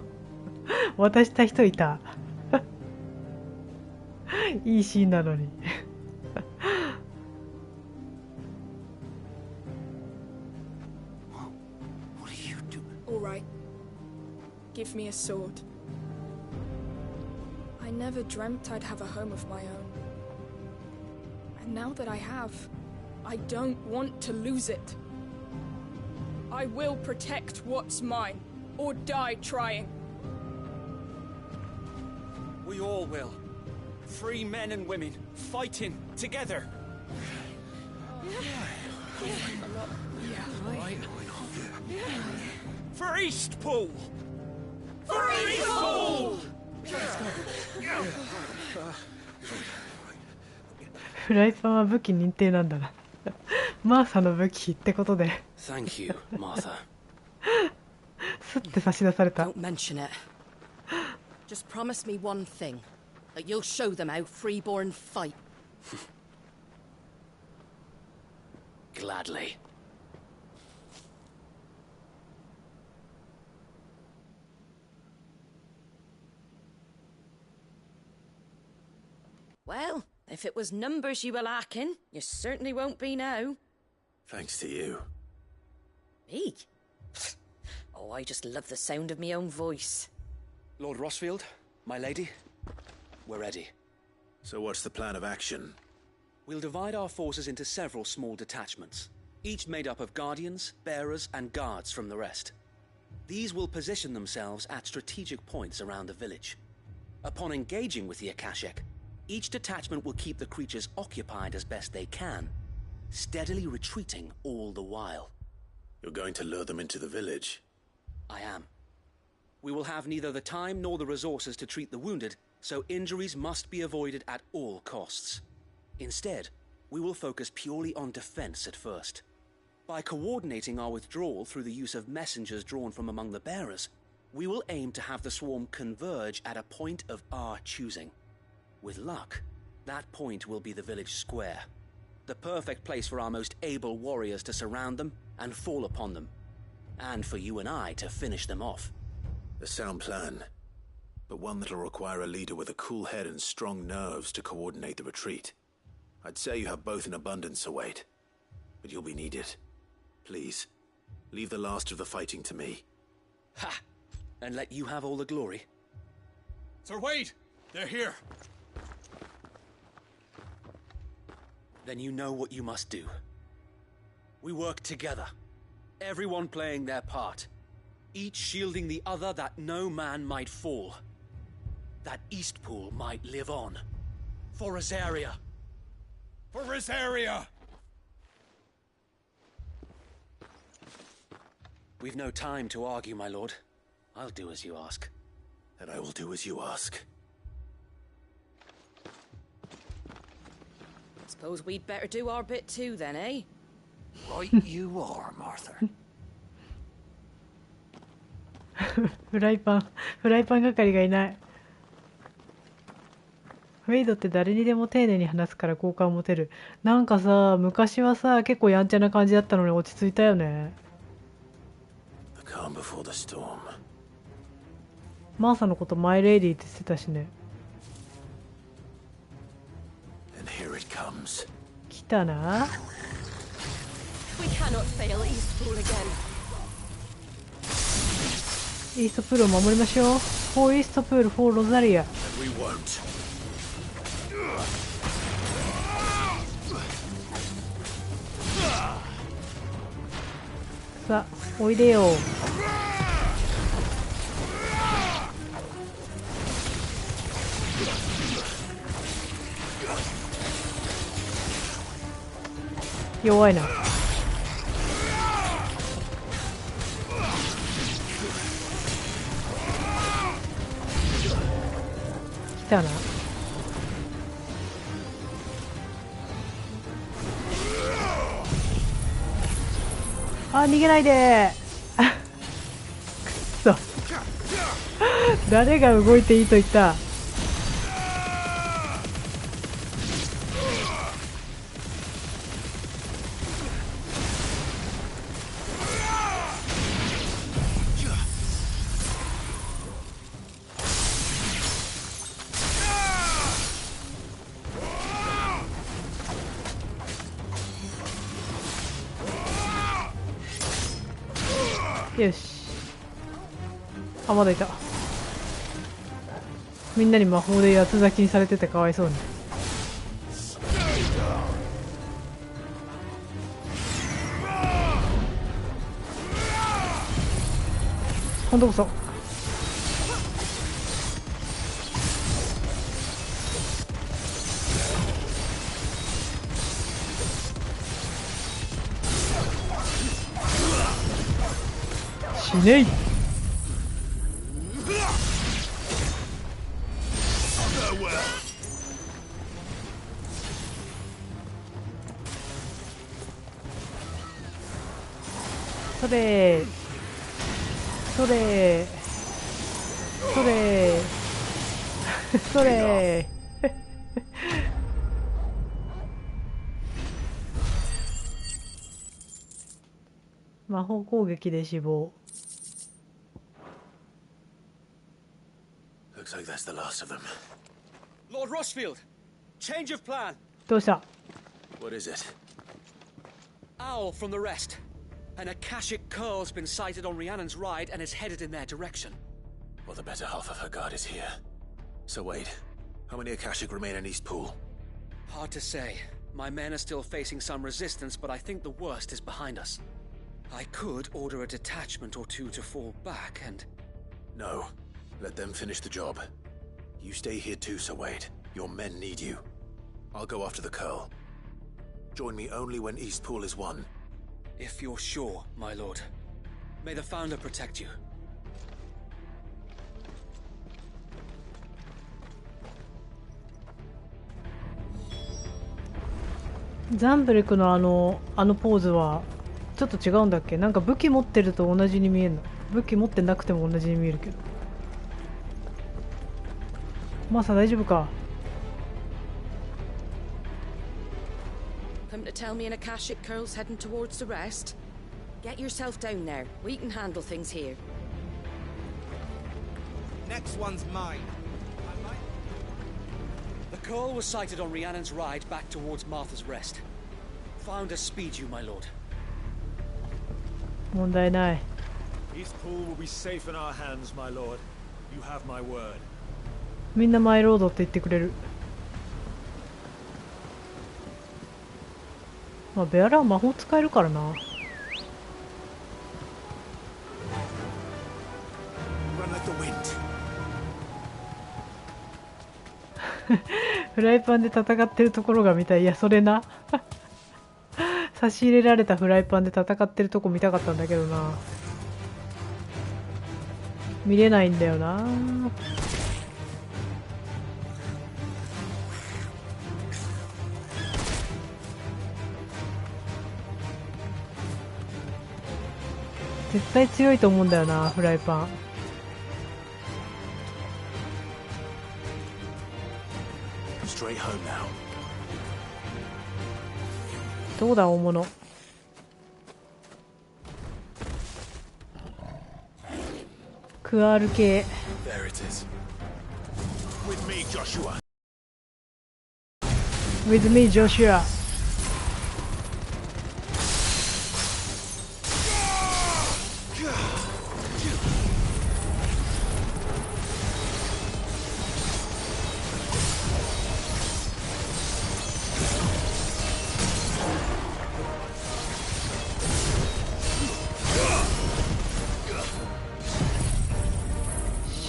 渡した人いた。いいシーンなのに。All right. Give me a sword. I never dreamt I'd have a home of my own. And now that I have, I don't want to lose it. I will protect what's mine, or die trying. We all will. Free men and women, fighting together. For Eastpool! For Eastpool! フライパンは武器認定なんだな。マーサの武器ってことで。Thank you, Martha. スッて差し出された。 Don't mention it. Just promise me one thing. That you'll show them how freeborn fight. Gladly. Well, if it was numbers you were lacking, you certainly won't be now. Thanks to you. Me? Oh, I just love the sound of my own voice. Lord Rossfield, my lady, we're ready. So what's the plan of action? We'll divide our forces into several small detachments, each made up of guardians, bearers, and guards from the rest. These will position themselves at strategic points around the village. Upon engaging with the Akashic, each detachment will keep the creatures occupied as best they can, steadily retreating all the while. You're going to lure them into the village? I am. We will have neither the time nor the resources to treat the wounded, so injuries must be avoided at all costs. Instead, we will focus purely on defense at first. By coordinating our withdrawal through the use of messengers drawn from among the bearers, we will aim to have the swarm converge at a point of our choosing. With luck, that point will be the village square, the perfect place for our most able warriors to surround them and fall upon them, and for you and I to finish them off. A sound plan, but one that'll require a leader with a cool head and strong nerves to coordinate the retreat. I'd say you have both in abundance, Wade, but you'll be needed. Please, leave the last of the fighting to me. Ha! And let you have all the glory. Sir Wade, they're here. Then you know what you must do. We work together, everyone playing their part, each shielding the other that no man might fall, that Eastpool might live on. For Rosaria. For Rosaria! We've no time to argue, my lord. I'll do as you ask. And I will do as you ask. Suppose we'd better do our bit too then, eh? Right you are, Martha. フライパン係がいない。ウェイドって誰にでも丁寧に話すから好感を持てる。なんかさ、昔はさ、結構やんちゃな感じだったのに落ち着いたよね。The calm before the storm. マーサのことマイレイディーって言ってたしね。And here it comes. 来たな。We cannot fail Eastpool again. イーストプールを守りましょう。For イーストプール for ロザリア。And we won't. さあ、おいでよ。弱いな。来たな。あ、逃げないでー。くそ。誰が動いていいと言った。よし。あ、まだいた。みんなに魔法で八つ咲きにされててかわいそうに。今度こそ。死ねい。それそれそれそれ魔法攻撃で死亡。 Looks like that's the last of them. Lord Rochfield, change of plan. どうした？ What is it? Owl from the rest. An Akashic curl's been sighted on Rhiannon's ride and is headed in their direction. Well, the better half of her guard is here. So wait, how many Akashic remain in East Pool? Hard to say. My men are still facing some resistance, but I think the worst is behind us. I could order a detachment or two to fall back and... No. Let them finish the job. You stay here too, Sir Wade. Your men need you. I'll go after the Curl. Join me only when East Pool is won. If you're sure, my lord. May the Founder protect you. ザンブレクのあのポーズはちょっと違うんだっけ？なんか武器持ってると同じに見えるの。武器持ってなくても同じに見えるけど。マサ大丈夫か？Come to tell me an Akashic curl's heading towards the rest? Get yourself down there. We can handle things here. Next one's mine. The curl was sighted on Rhiannon's ride back towards Martha's Rest. Founder speed you, my lord. 問題ない。 East Pool will be safe in our hands, my lord. You have my word. みんなマイロードって言ってくれる。まあベアラは魔法使えるからな。Run like the wind. フライパンで戦ってるところが見たい。いやそれな差し入れられたフライパンで戦ってるとこ見たかったんだけどな。見れないんだよな。絶対強いと思うんだよなフライパン。Straight home now. どうだ大物。クアール系。 There it is. With me, Joshua. With me, Joshua.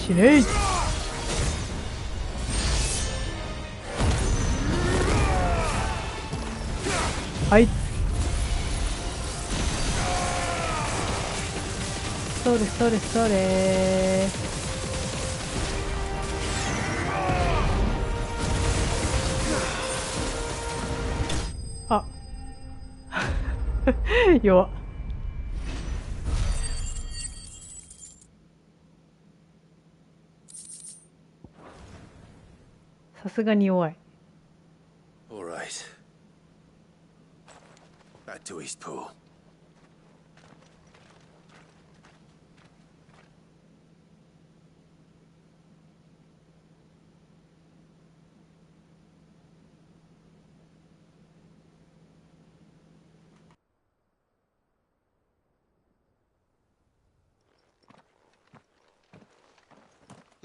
死ねい。はい。それそれそれ。あ弱っ。さすがに弱い。 All right. Back to East Pool.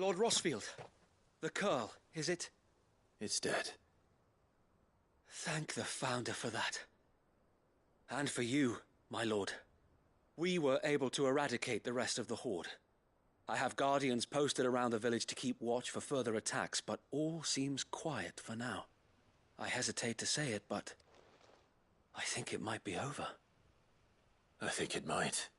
Lord Rossfield, the Curl, is it? It's dead. Thank the Founder for that. And for you, my lord. We were able to eradicate the rest of the Horde. I have guardians posted around the village to keep watch for further attacks, but all seems quiet for now. I hesitate to say it, but I think it might be over. I think it might.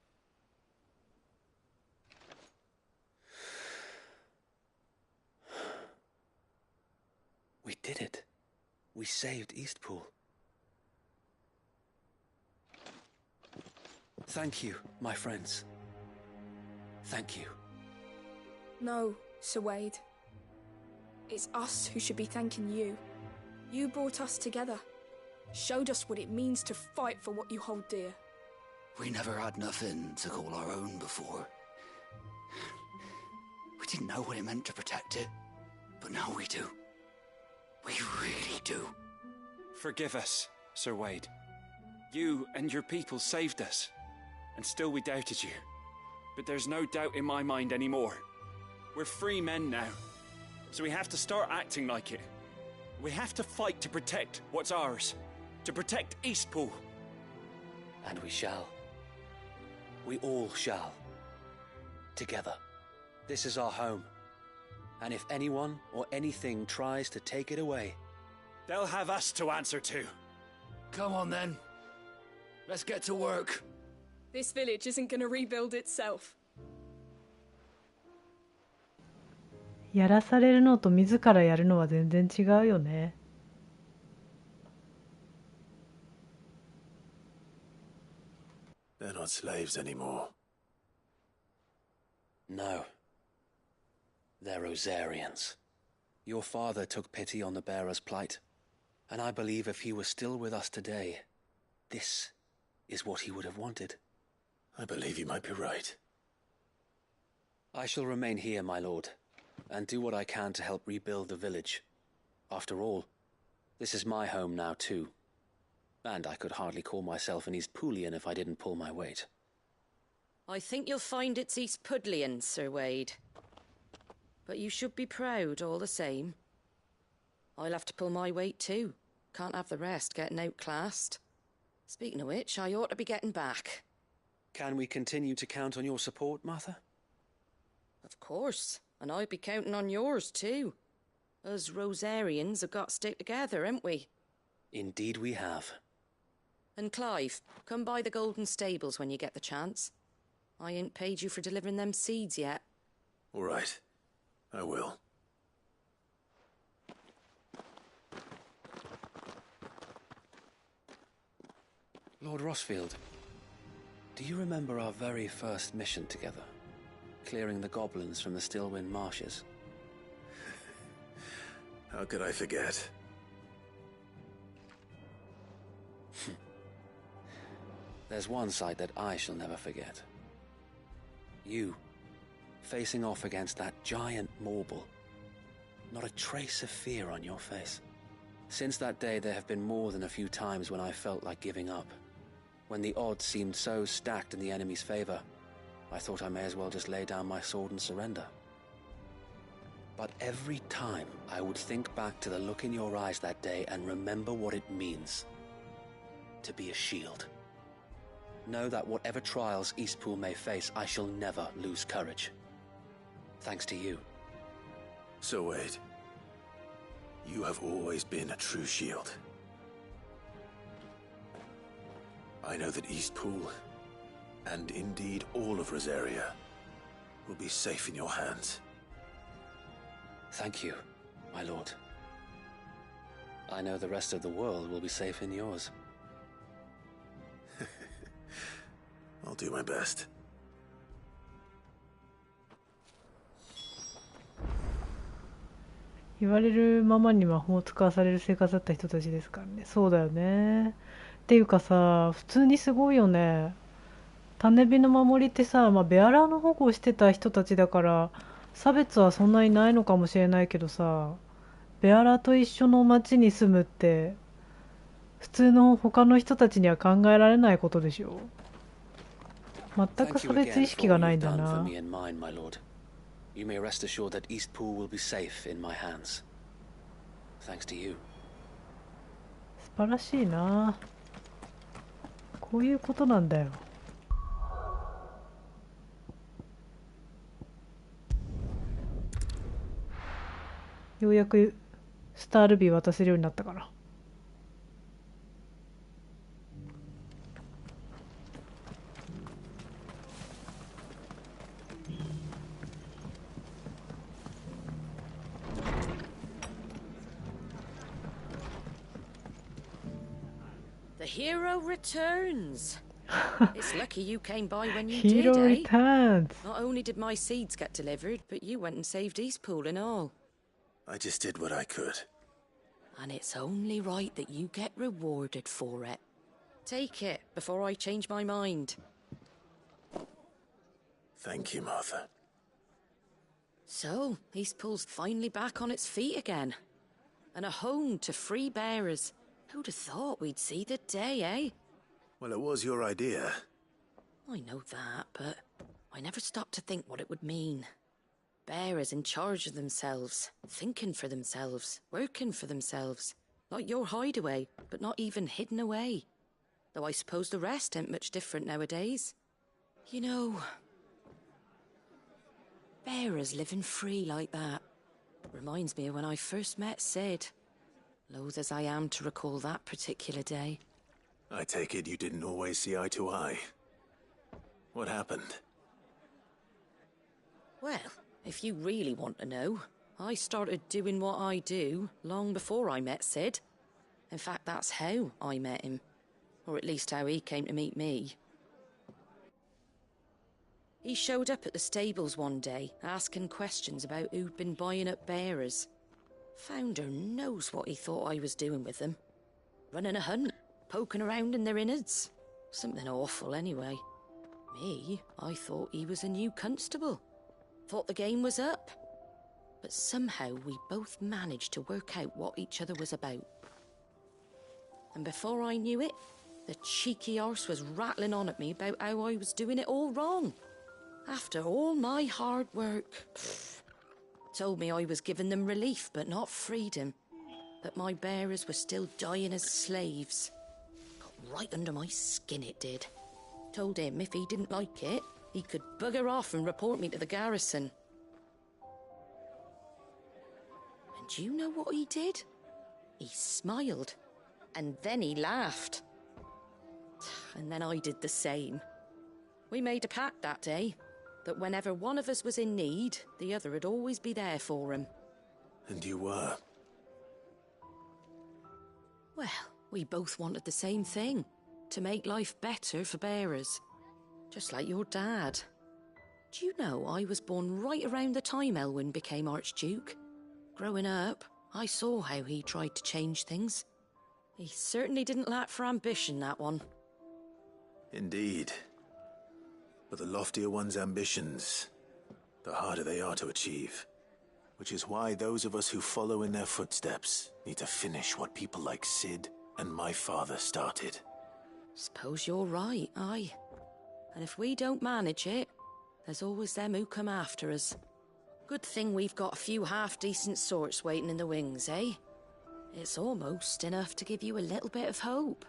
We did it. We saved Eastpool. Thank you, my friends. Thank you. No, Sir Wade. It's us who should be thanking you. You brought us together. Showed us what it means to fight for what you hold dear. We never had nothing to call our own before. We didn't know what it meant to protect it, but now we do. We really do. Forgive us, Sir Wade. You and your people saved us, and still we doubted you. But there's no doubt in my mind anymore. We're free men now, so we have to start acting like it. We have to fight to protect what's ours, to protect Eastpool. And we shall. We all shall. Together. This is our home. And if anyone or anything tries to take it away, they'll have us to answer to. Come on then. Let's get to work. This village isn't gonna rebuild itself. やらされるのと自らやるのは全然違うよね。They're not slaves anymore. No. They're Rosarians. Your father took pity on the bearer's plight, and I believe if he were still with us today, this is what he would have wanted. I believe you might be right. I shall remain here, my lord, and do what I can to help rebuild the village. After all, this is my home now too, and I could hardly call myself an Eastpoolian if I didn't pull my weight. I think you'll find it's Eastpudlian, Sir Wade. But you should be proud all the same. I'll have to pull my weight too. Can't have the rest getting outclassed. Speaking of which, I ought to be getting back. Can we continue to count on your support, Martha? Of course, and I'd be counting on yours too. Us Rosarians have got to stick together, haven't we? Indeed we have. And Clive, come by the Golden Stables when you get the chance. I ain't paid you for delivering them seeds yet. All right. I will. Lord Rossfield, do you remember our very first mission together? Clearing the goblins from the Stillwind marshes? How could I forget? There's one sight that I shall never forget. You, facing off against that giant Morble. Not a trace of fear on your face. Since that day, there have been more than a few times when I felt like giving up. When the odds seemed so stacked in the enemy's favor, I thought I may as well just lay down my sword and surrender. But every time, I would think back to the look in your eyes that day and remember what it means to be a shield. Know that whatever trials Eastpool may face, I shall never lose courage. Thanks to you. So Wade, you have always been a true shield. I know that Eastpool, and indeed all of Rosaria, will be safe in your hands. Thank you, my lord. I know the rest of the world will be safe in yours. I'll do my best. 言われるままに魔法を使わされる生活だった人たちですからね。そうだよね。っていうかさ、普通にすごいよね。種火の守りってさ、ベアラーの保護をしてた人たちだから差別はそんなにないのかもしれないけどさ、ベアラーと一緒の町に住むって普通の他の人たちには考えられないことでしょ。全く差別意識がないんだな。You may rest assured that Eastpool will be safe in my hands. Thanks to you. 素晴らしいな。こういうことなんだよ。ようやくスタールビー渡せるようになったから。The hero returns. It's lucky you came by when you Hero did, returns. Not only did my seeds get delivered, but you went and saved Eastpool and all. I just did what I could. And it's only right that you get rewarded for it. Take it before I change my mind. Thank you, Martha. So, Eastpool's finally back on its feet again. And a home to free bearers. Who'd have thought we'd see the day, eh? Well, it was your idea. I know that, but I never stopped to think what it would mean. Bearers in charge of themselves, thinking for themselves, working for themselves. Like your hideaway, but not even hidden away. Though I suppose the rest ain't much different nowadays. You know, bearers living free like that reminds me of when I first met Sid. Loath as I am to recall that particular day. I take it you didn't always see eye to eye. What happened? Well, if you really want to know, I started doing what I do long before I met Sid. In fact, that's how I met him. Or at least how he came to meet me. He showed up at the stables one day, asking questions about who'd been buying up bearers. Founder knows what he thought I was doing with them. Running a hunt, poking around in their innards. Something awful anyway. Me, I thought he was a new constable. Thought the game was up. But somehow we both managed to work out what each other was about. And before I knew it, the cheeky arse was rattling on at me about how I was doing it all wrong. After all my hard work. Told me I was giving them relief but not freedom. That my bearers were still dying as slaves. Got right under my skin it did. Told him if he didn't like it, he could bugger off and report me to the garrison. And you know what he did? He smiled. And then he laughed. And then I did the same. We made a pact that day, that whenever one of us was in need, the other would always be there for him. And you were? Well, we both wanted the same thing. To make life better for bearers. Just like your dad. Do you know I was born right around the time Elwyn became Archduke? Growing up, I saw how he tried to change things. He certainly didn't lack for ambition, that one. Indeed. But the loftier one's ambitions, the harder they are to achieve. Which is why those of us who follow in their footsteps need to finish what people like Sid and my father started. Suppose you're right, aye. And if we don't manage it, there's always them who come after us. Good thing we've got a few half-decent sorts waiting in the wings, eh? It's almost enough to give you a little bit of hope.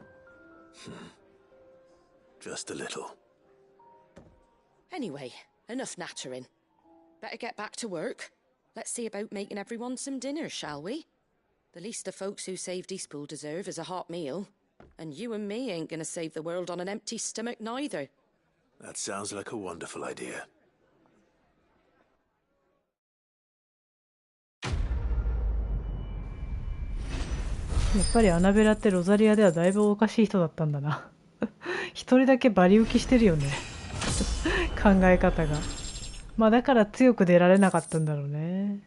Just a little. Anyway, enough nattering. Better get back to work. Let's see about making everyone some dinner, shall we? The least the folks who saved Eastpool deserve is a hot meal. And you and me ain't gonna save the world on an empty stomach neither. That sounds like a wonderful idea. やっぱりアナベラってロザリアではだいぶおかしい人だったんだな。一人だけバリウキしてるよね。考え方が。まあだから強く出られなかったんだろうね。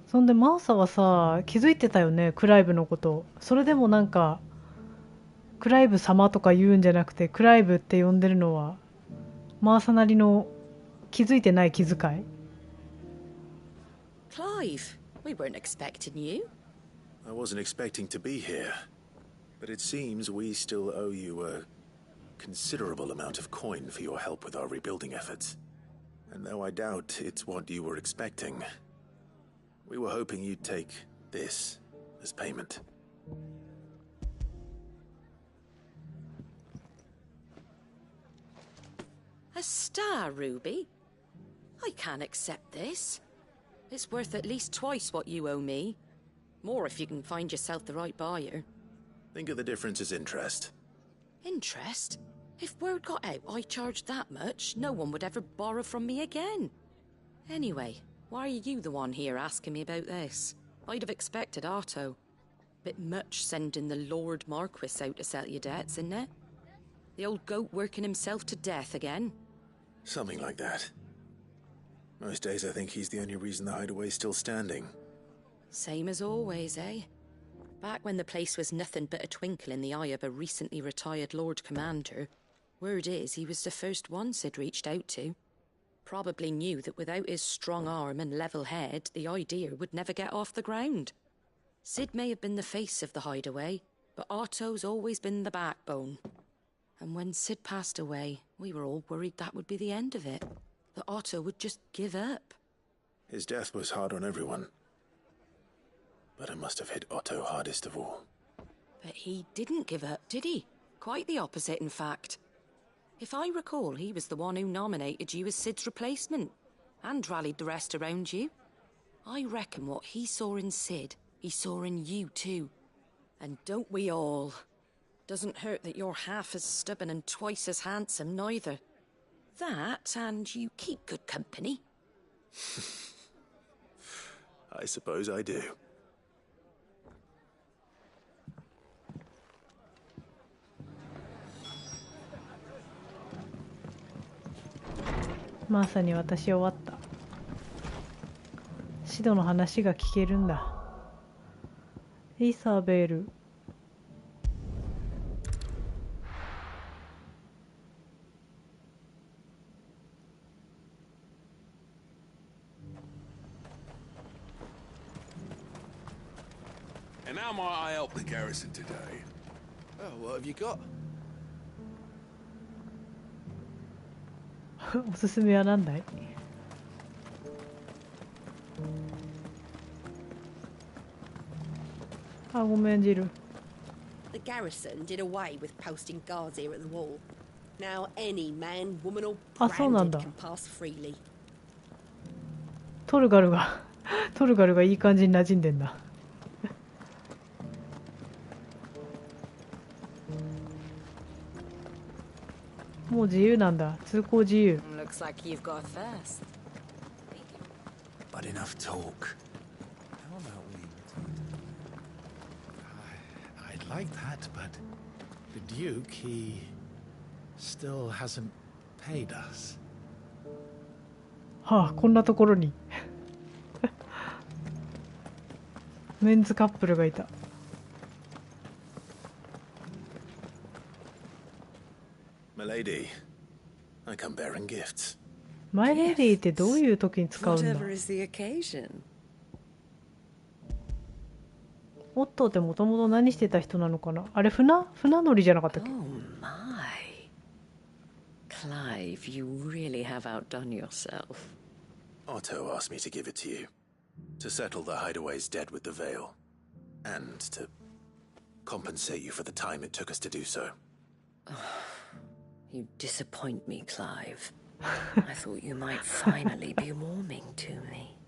そんでマーサはさ、気づいてたよね、クライブのこと。それでもなんかクライブ様とか言うんじゃなくて、クライブって呼んでるのはマーサなりの気づいてない気遣い。Clive, we weren't expecting you. I wasn't expecting to be here, but it seems we still owe you a considerable amount of coin for your help with our rebuilding efforts. And though I doubt it's what you were expecting, we were hoping you'd take this as payment. A star ruby? I can't accept this. It's worth at least twice what you owe me. More if you can find yourself the right buyer. Think of the difference as interest. Interest? If word got out I charged that much, no one would ever borrow from me again. Anyway, why are you the one here asking me about this? I'd have expected Otto. Bit much sending the Lord Marquis out to settle your debts, isn't it? The old goat working himself to death again? Something like that. Most days I think he's the only reason the hideaway's still standing. Same as always, eh? Back when the place was nothing but a twinkle in the eye of a recently retired Lord Commander, word is he was the first one Sid reached out to. Probably knew that without his strong arm and level head, the idea would never get off the ground. Sid may have been the face of the hideaway, but Otto's always been the backbone. And when Sid passed away, we were all worried that would be the end of it. That Otto would just give up. His death was hard on everyone. But it must have hit Otto hardest of all. But he didn't give up, did he? Quite the opposite, in fact. If I recall, he was the one who nominated you as Sid's replacement, and rallied the rest around you. I reckon what he saw in Sid, he saw in you too. And don't we all? Doesn't hurt that you're half as stubborn and twice as handsome, neither. That, and you keep good company. I suppose I do.まさに私終わった。シドの話が聞けるんだ。イサベル。And how might I help the garrison today? Oh, what have you got? おすすめは何だい？あ、ごめん、ジル。 The garrison did away with posting guards here at the wall. Now any man, woman or あ、そうなん branded だ。 can pass freely. トルガルがいい感じに馴染んでんだ。もう自由なんだ。通行自由。 Looks like you've got first. But enough talk. How about we I'd like that, but the Duke, he still hasn't paid us. はあ、こんなところに。メンズカップルがいた。Milady, I come bearing gifts. マイレディーってどういう時に使うんだ？ Whatever is the occasion. オットーってもともと何してた人なのかな？あれ船乗りじゃなかったっけ？ Oh my. Clive, you really have outdone yourself. Otto asked me to give it to you. To settle the hideaway's debt with the veil. And to compensate you for the time it took us to do so. You disappoint me, Clive. I thought you might finally be warming to me.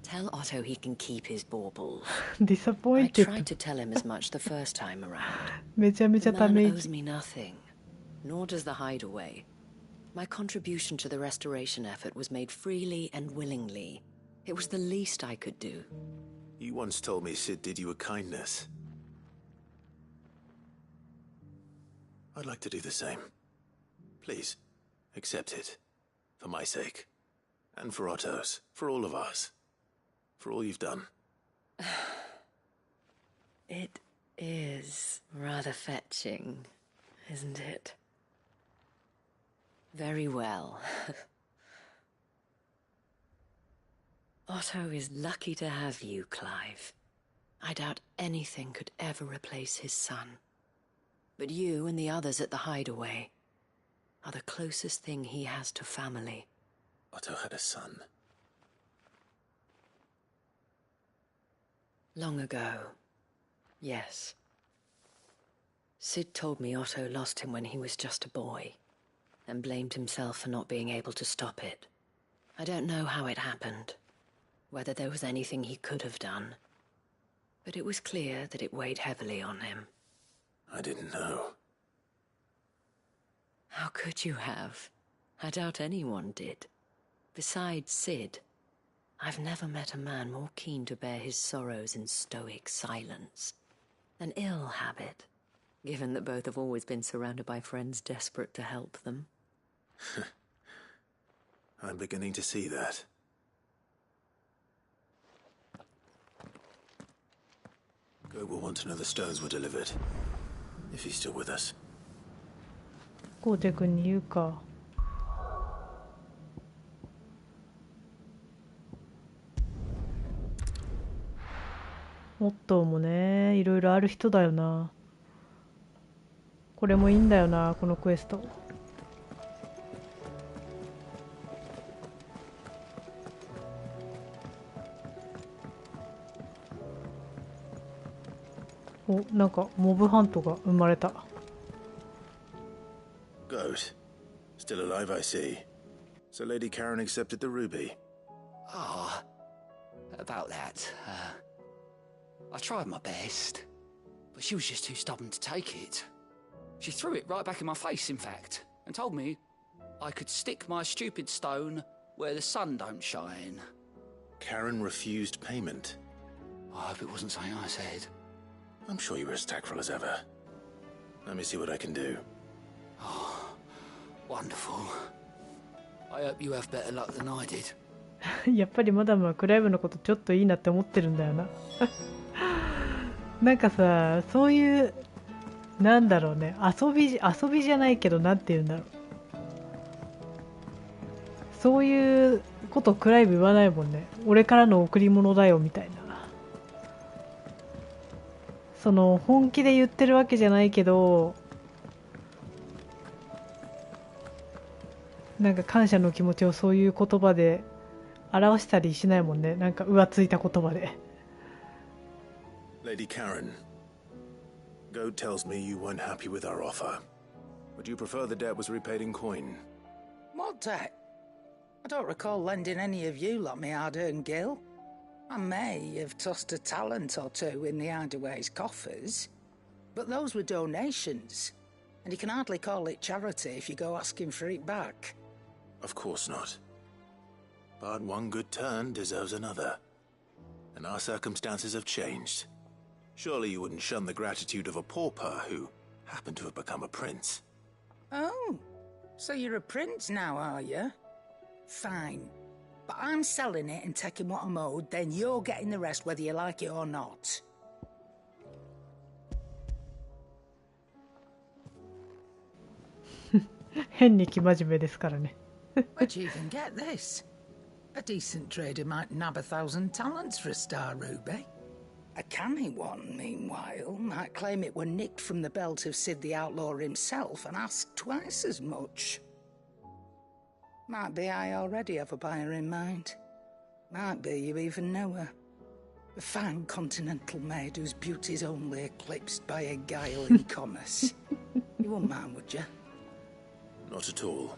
Tell Otto he can keep his baubles. I Disappointed. tried to tell him as much the first time around. めちゃめちゃ The ため man 息。 owes me nothing, nor does the hideaway. My contribution to the restoration effort was made freely and willingly. It was the least I could do. You once told me Sid did you a kindness. I'd like to do the same. Please, accept it. For my sake. And for Otto's. For all of us. For all you've done. It is rather fetching, isn't it? Very well. Otto is lucky to have you, Clive. I doubt anything could ever replace his son. But you and the others at the hideaway are the closest thing he has to family. Otto had a son. Long ago, yes. Sid told me Otto lost him when he was just a boy, and blamed himself for not being able to stop it. I don't know how it happened, whether there was anything he could have done, but it was clear that it weighed heavily on him. I didn't know. How could you have? I doubt anyone did. Besides Sid, I've never met a man more keen to bear his sorrows in stoic silence. An ill habit, given that both have always been surrounded by friends desperate to help them. I'm beginning to see that. Goat will want to know the stones were delivered, if he's still with us. ゴーテ君に言うか。オットーもね、いろいろある人だよな。これもいいんだよな、このクエスト。お、なんかモブハントが生まれた。Goat. Still alive, I see. So Lady Karen accepted the ruby. Ah, about that. I tried my best, but she was just too stubborn to take it. She threw it right back in my face, in fact, and told me I could stick my stupid stone where the sun don't shine. Karen refused payment. I hope it wasn't something I said. I'm sure you were as tactful as ever. Let me see what I can do. Oh, wonderful. I hope you have better luck than I did. やっぱりマダムはクライブのことちょっといいなって思ってるんだよな。なんかさ、そういうなんだろうね、遊びじゃないけど、なんて言うんだろう、そういうことクライブ言わないもんね。俺からの贈り物だよみたいな。その本気で言ってるわけじゃないけど、なんか感謝の気持ちをそういう言葉で表したりしないもんね。なんか浮ついた言葉で。Lady Karen, Goat tells me you weren't happy with our offer. Would you prefer the debt was repaid in coin? What debt? I don't recall lending any of you lot me hard-earned gil. I may have tossed a talent or two in the hideaway's coffers, but those were donations, and you can hardly call it charity if you go asking for it back. Of course not. But one good turn deserves another. And our circumstances have changed. Surely you wouldn't shun the gratitude of a pauper who happened to have become a prince. Oh, so you're a prince now, are you? Fine. But I'm selling it and taking what I'm owed, then you're getting the rest whether you like it or not. Where'd you even get this? A decent trader might nab 1,000 talents for a star ruby. A canny one, meanwhile, might claim it were nicked from the belt of Sid the Outlaw himself and ask twice as much. Might be I already have a buyer in mind. Might be you even know her. A fine continental maid whose beauty's only eclipsed by a guile in commerce. You wouldn't mind, would you? Not at all.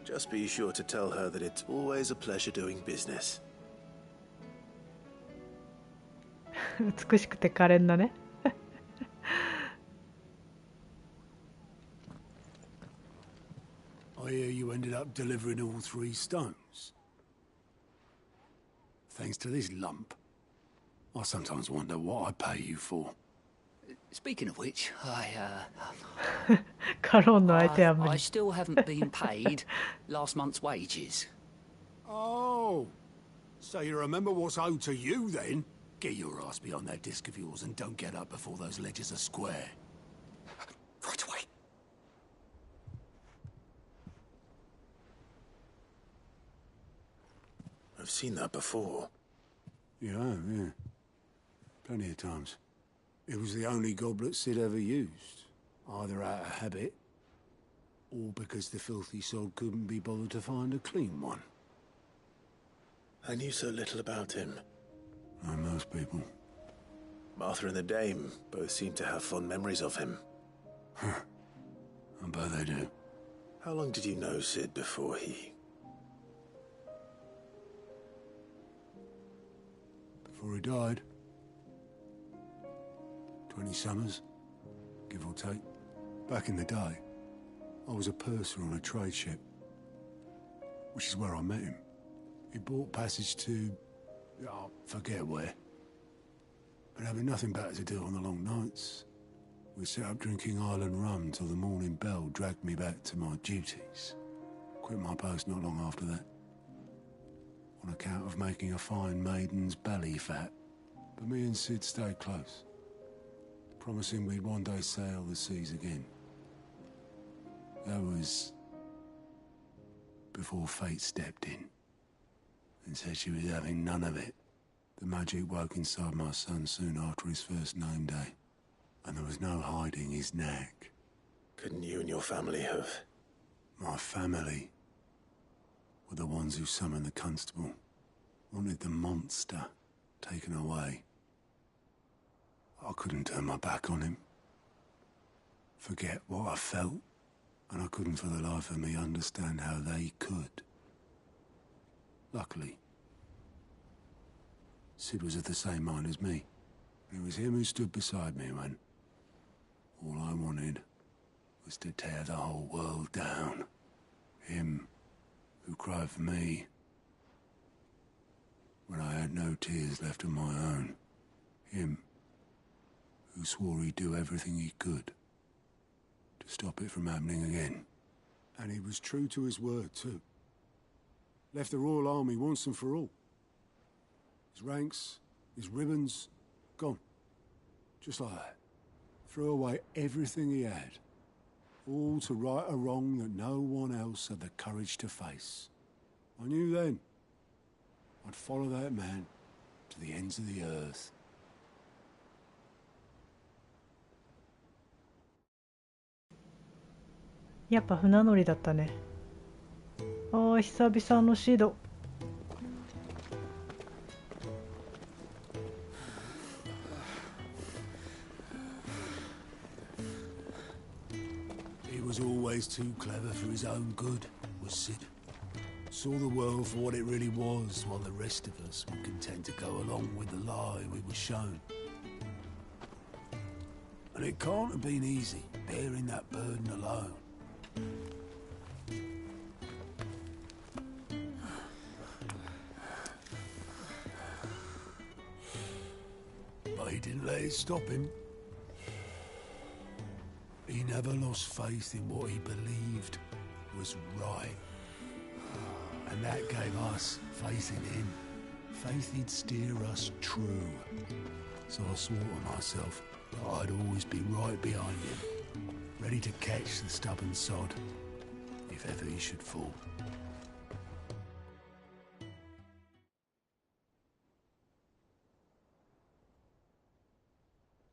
Just be sure to tell her that it's always a pleasure doing business. 美しくて可憐なね。I hear you ended up delivering all 3 stones. Thanks to this lump. I sometimes wonder what I pay you for. Speaking of which, I still haven't been paid last month's wages. Oh, so you remember what's owed to you then? Get your ass behind that disc of yours and don't get up before those ledgers are square. Right away. I've seen that before. You have, yeah. Plenty of times. It was the only goblet Sid ever used, either out of habit, or because the filthy sod couldn't be bothered to find a clean one. I knew so little about him. Like most people. Martha and the Dame both seem to have fond memories of him. I bet they do. How long did you know Sid before he... Before he died? 20 summers, give or take. Back in the day, I was a purser on a trade ship, which is where I met him. He bought passage to... I forget where. But having nothing better to do on the long nights, we sat up drinking island rum till the morning bell dragged me back to my duties. Quit my post not long after that, on account of making a fine maiden's belly fat. But me and Sid stayed close, promising we'd one day sail the seas again. That was before fate stepped in and said she was having none of it. The magic woke inside my son soon after his first name day, and there was no hiding his knack. Couldn't you and your family have... My family were the ones who summoned the constable, wanted the monster taken away. I couldn't turn my back on him, forget what I felt, and I couldn't for the life of me understand how they could. Luckily, Sid was of the same mind as me. It was him who stood beside me when all I wanted was to tear the whole world down. Him who cried for me when I had no tears left of my own. Him who swore he'd do everything he could to stop it from happening again. And he was true to his word, too. Left the Royal Army once and for all. His ranks, his ribbons, gone. Just like that. Threw away everything he had. All to right a wrong that no one else had the courage to face. I knew then I'd follow that man to the ends of the earth.やっぱ船乗りだったね。ああ、久々のシド。He was always too clever for his own good, was Sid. Saw the world for what it really was, while the rest of us were content to go along with the lie we were shown. And it can't have been easy, bearing that burden alone. But he didn't let it stop him. He never lost faith in what he believed was right. And that gave us faith in him. Faith he'd steer us true. So I swore to myself that I'd always be right behind him, ready to catch the stubborn sod, if ever he should fall.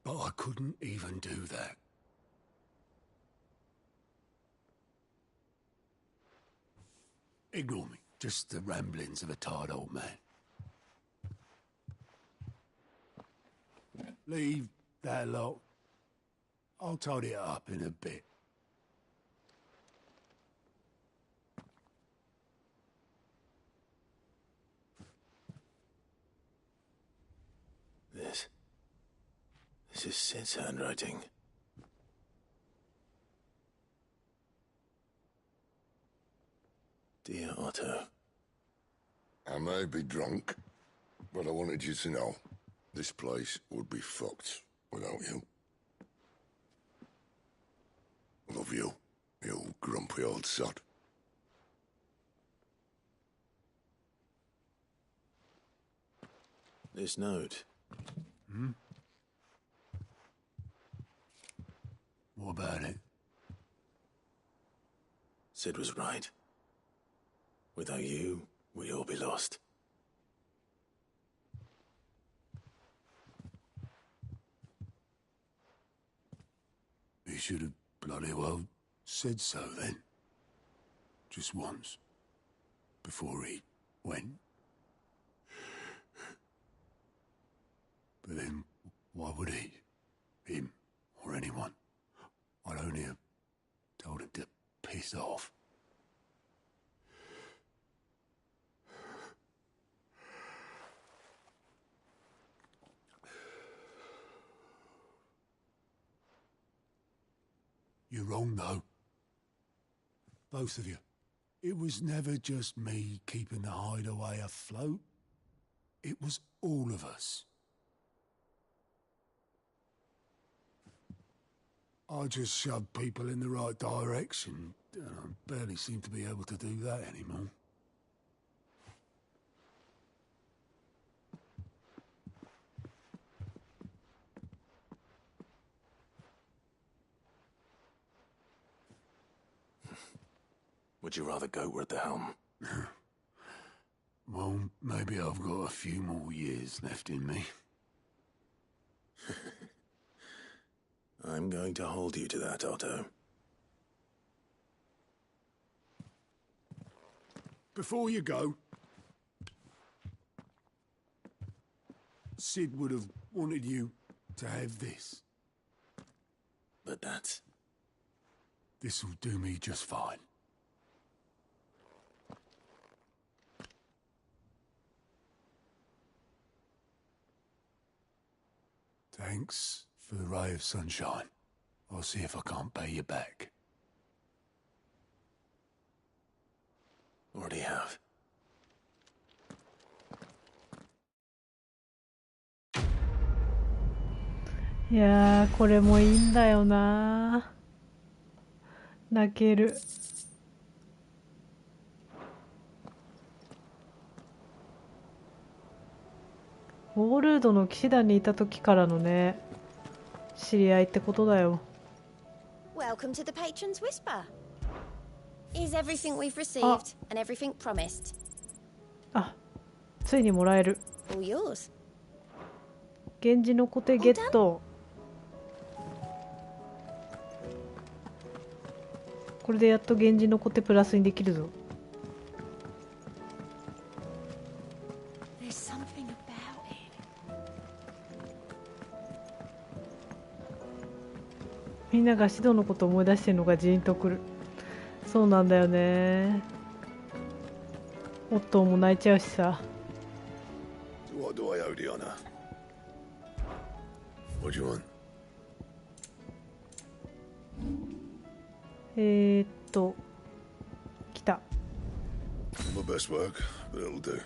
But I couldn't even do that. Ignore me. Just the ramblings of a tired old man. Leave that lot. I'll tidy it up in a bit. This is Sid's handwriting. Dear Otto. I may be drunk, but I wanted you to know this place would be fucked without you. Love you, you grumpy old sod. This note. Hmm? What about it? Sid was right. Without you, we'd all be lost. should have bloody well said so then. Just once. Before he went. But then, why would he? Him, or anyone? I'd only have told him to piss off. You're wrong, though. Both of you. It was never just me keeping the hideaway afloat. It was all of us. I just shoved people in the right direction, and I barely seem to be able to do that anymore. Would you rather go at the helm? Well, maybe I've got a few more years left in me. I'm going to hold you to that, Otto. Before you go, Sid would have wanted you to have this. But that's... This'll do me just fine. Thanks for the ray of sunshine. I'll see if I can't pay you back. Already have.いやー、これもいいんだよな。泣ける。ウォールードの騎士団にいた時からのね、知り合いってことだよ。Welcome to the Patron's Whisper. Is everything we've received and everything promised? あ、ついにもらえる。All yours. 源氏のコテゲット。これでやっと源氏のコテプラスにできるぞ。みんながシドのことを思い出してるのがジーンとくる。そうなんだよね。オットーも泣いちゃうしさ。What do I owe the honor? What do you want? 来た。My best work, but it'll do.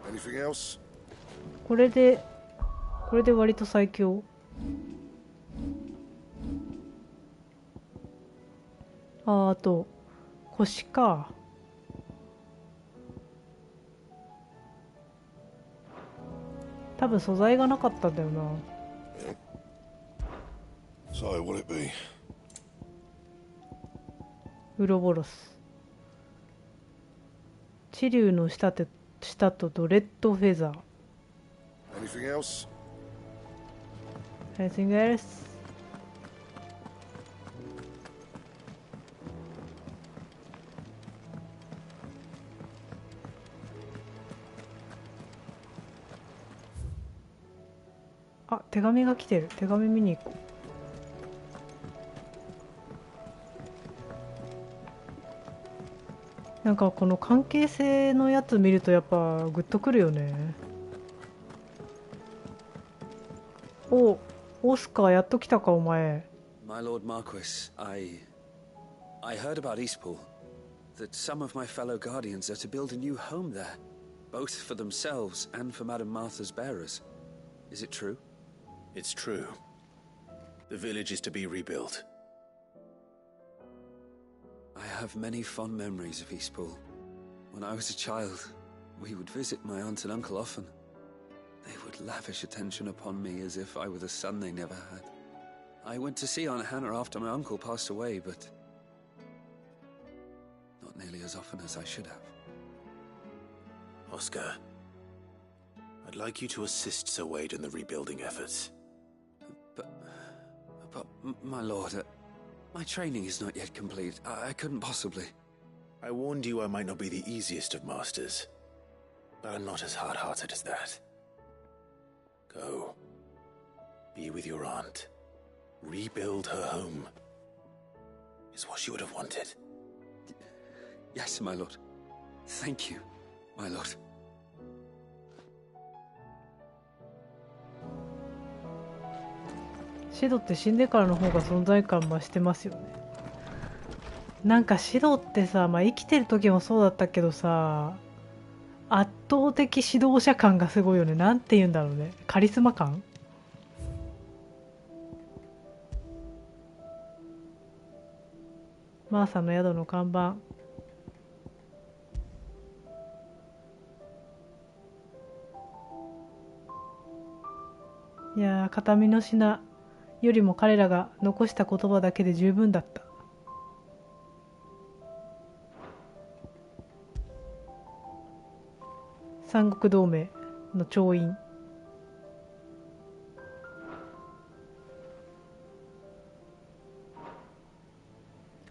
Anything else? これで割と最強。あと腰か。多分素材がなかったんだよな。So, will it be? ウロボロス。地竜の下とドレッドフェザー。Anything else? Anything else? あ、手紙が来てる。手紙見に行こう。なんかこの関係性のやつ見るとやっぱグッとくるよね。お、オスカーやっと来たかお前。My Lord Marquis, I heard about Eastpool. That some of my fellow guardians are to build a new home there, both for themselves and for Madame Martha's bearers. Is it true? It's true. The village is to be rebuilt. I have many fond memories of Eastpool. When I was a child, we would visit my aunt and uncle often. They would lavish attention upon me as if I were the son they never had. I went to see Aunt Hannah after my uncle passed away, but not nearly as often as I should have. Oscar, I'd like you to assist Sir Wade in the rebuilding efforts. But my lord, my training is not yet complete. I couldn't possibly. I warned you I might not be the easiest of masters, but I'm not as hard-hearted as that. Go. Be with your aunt. Rebuild her home. Is what she would have wanted. Yes, my lord. Thank you, my lord. シドって死んでからの方が存在感増してますよね。なんかシドってさ、まあ、生きてる時もそうだったけどさ、圧倒的指導者感がすごいよね。なんて言うんだろうね、カリスマ感。マーサの宿の看板。いやー、形見の品よりも彼らが残した言葉だけで十分だった。三国同盟の調印。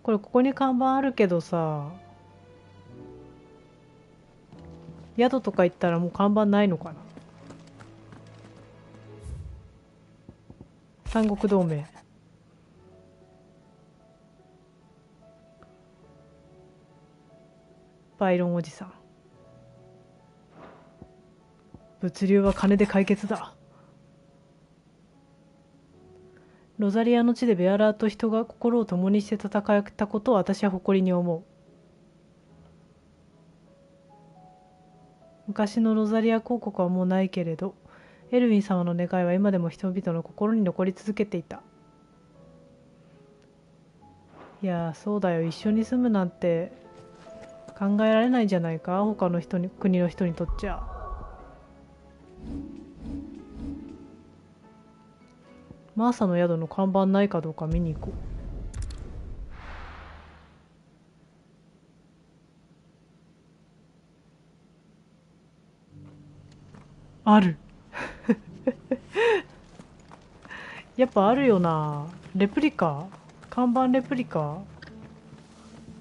ここに看板あるけどさ、宿とか行ったらもう看板ないのかな。三国同盟。バイロンおじさん。物流は金で解決だ。ロザリアの地でベアラーと人が心を共にして戦ったことを私は誇りに思う。昔のロザリア公国はもうないけれど、エルヴィン様の願いは今でも人々の心に残り続けていた。いやー、そうだよ、一緒に住むなんて考えられないんじゃないか、他の国の人にとっちゃ。マーサの宿の看板ないかどうか見に行こう。ある。やっぱあるよな。レプリカ、看板レプリカ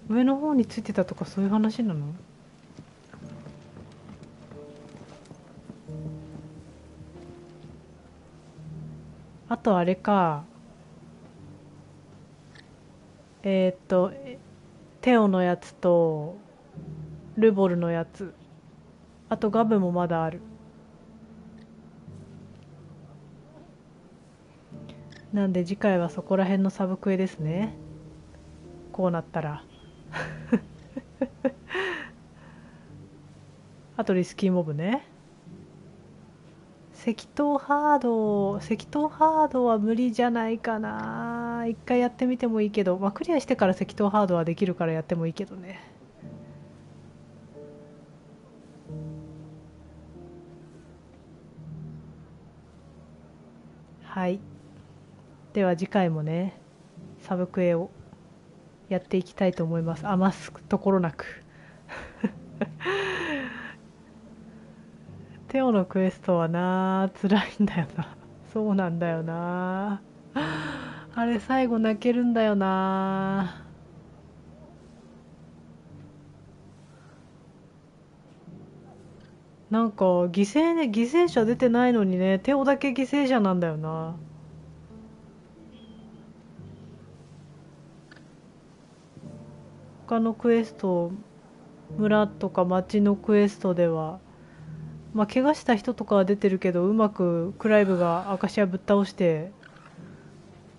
上の方についてたとか、そういう話なの？あとあれか、テオのやつとルボルのやつ、あとガブもまだある。なんで次回はそこら辺のサブクエですね。こうなったらあとリスキーモブね。赤頭ハードは無理じゃないかな。一回やってみてもいいけど、まあ、クリアしてから赤頭ハードはできるからやってもいいけどね。はい、では次回もね、サブクエをやっていきたいと思います。余すところなくテオのクエストはな、辛いんだよな。そうなんだよな。あれ最後泣けるんだよな。なんか犠牲者出てないのにね、テオだけ犠牲者なんだよな。他のクエスト、村とか町のクエストでは、まあ怪我した人とかは出てるけど、うまくクライブがアカシアぶっ倒して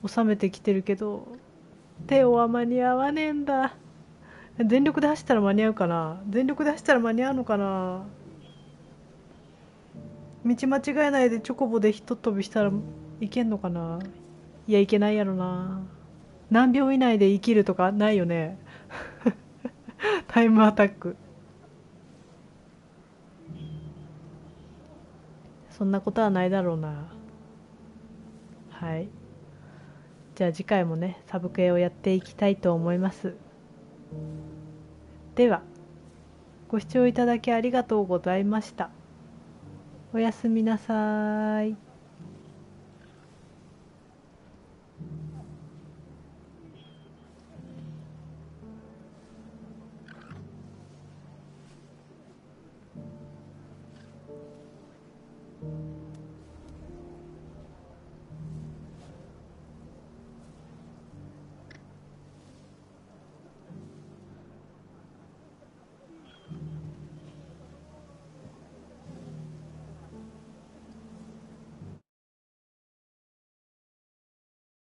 収めてきてるけど、テオは間に合わねえんだ。全力で走ったら間に合うかな。全力で走ったら間に合うのかな。道間違えないでチョコボでひと飛びしたらいけんのかな。いや、いけないやろな。何秒以内で生きるとかないよねタイムアタック。そんなことはないだろうな。はい、じゃあ次回もね、サブクエをやっていきたいと思います。では、ご視聴いただきありがとうございました。おやすみなさい。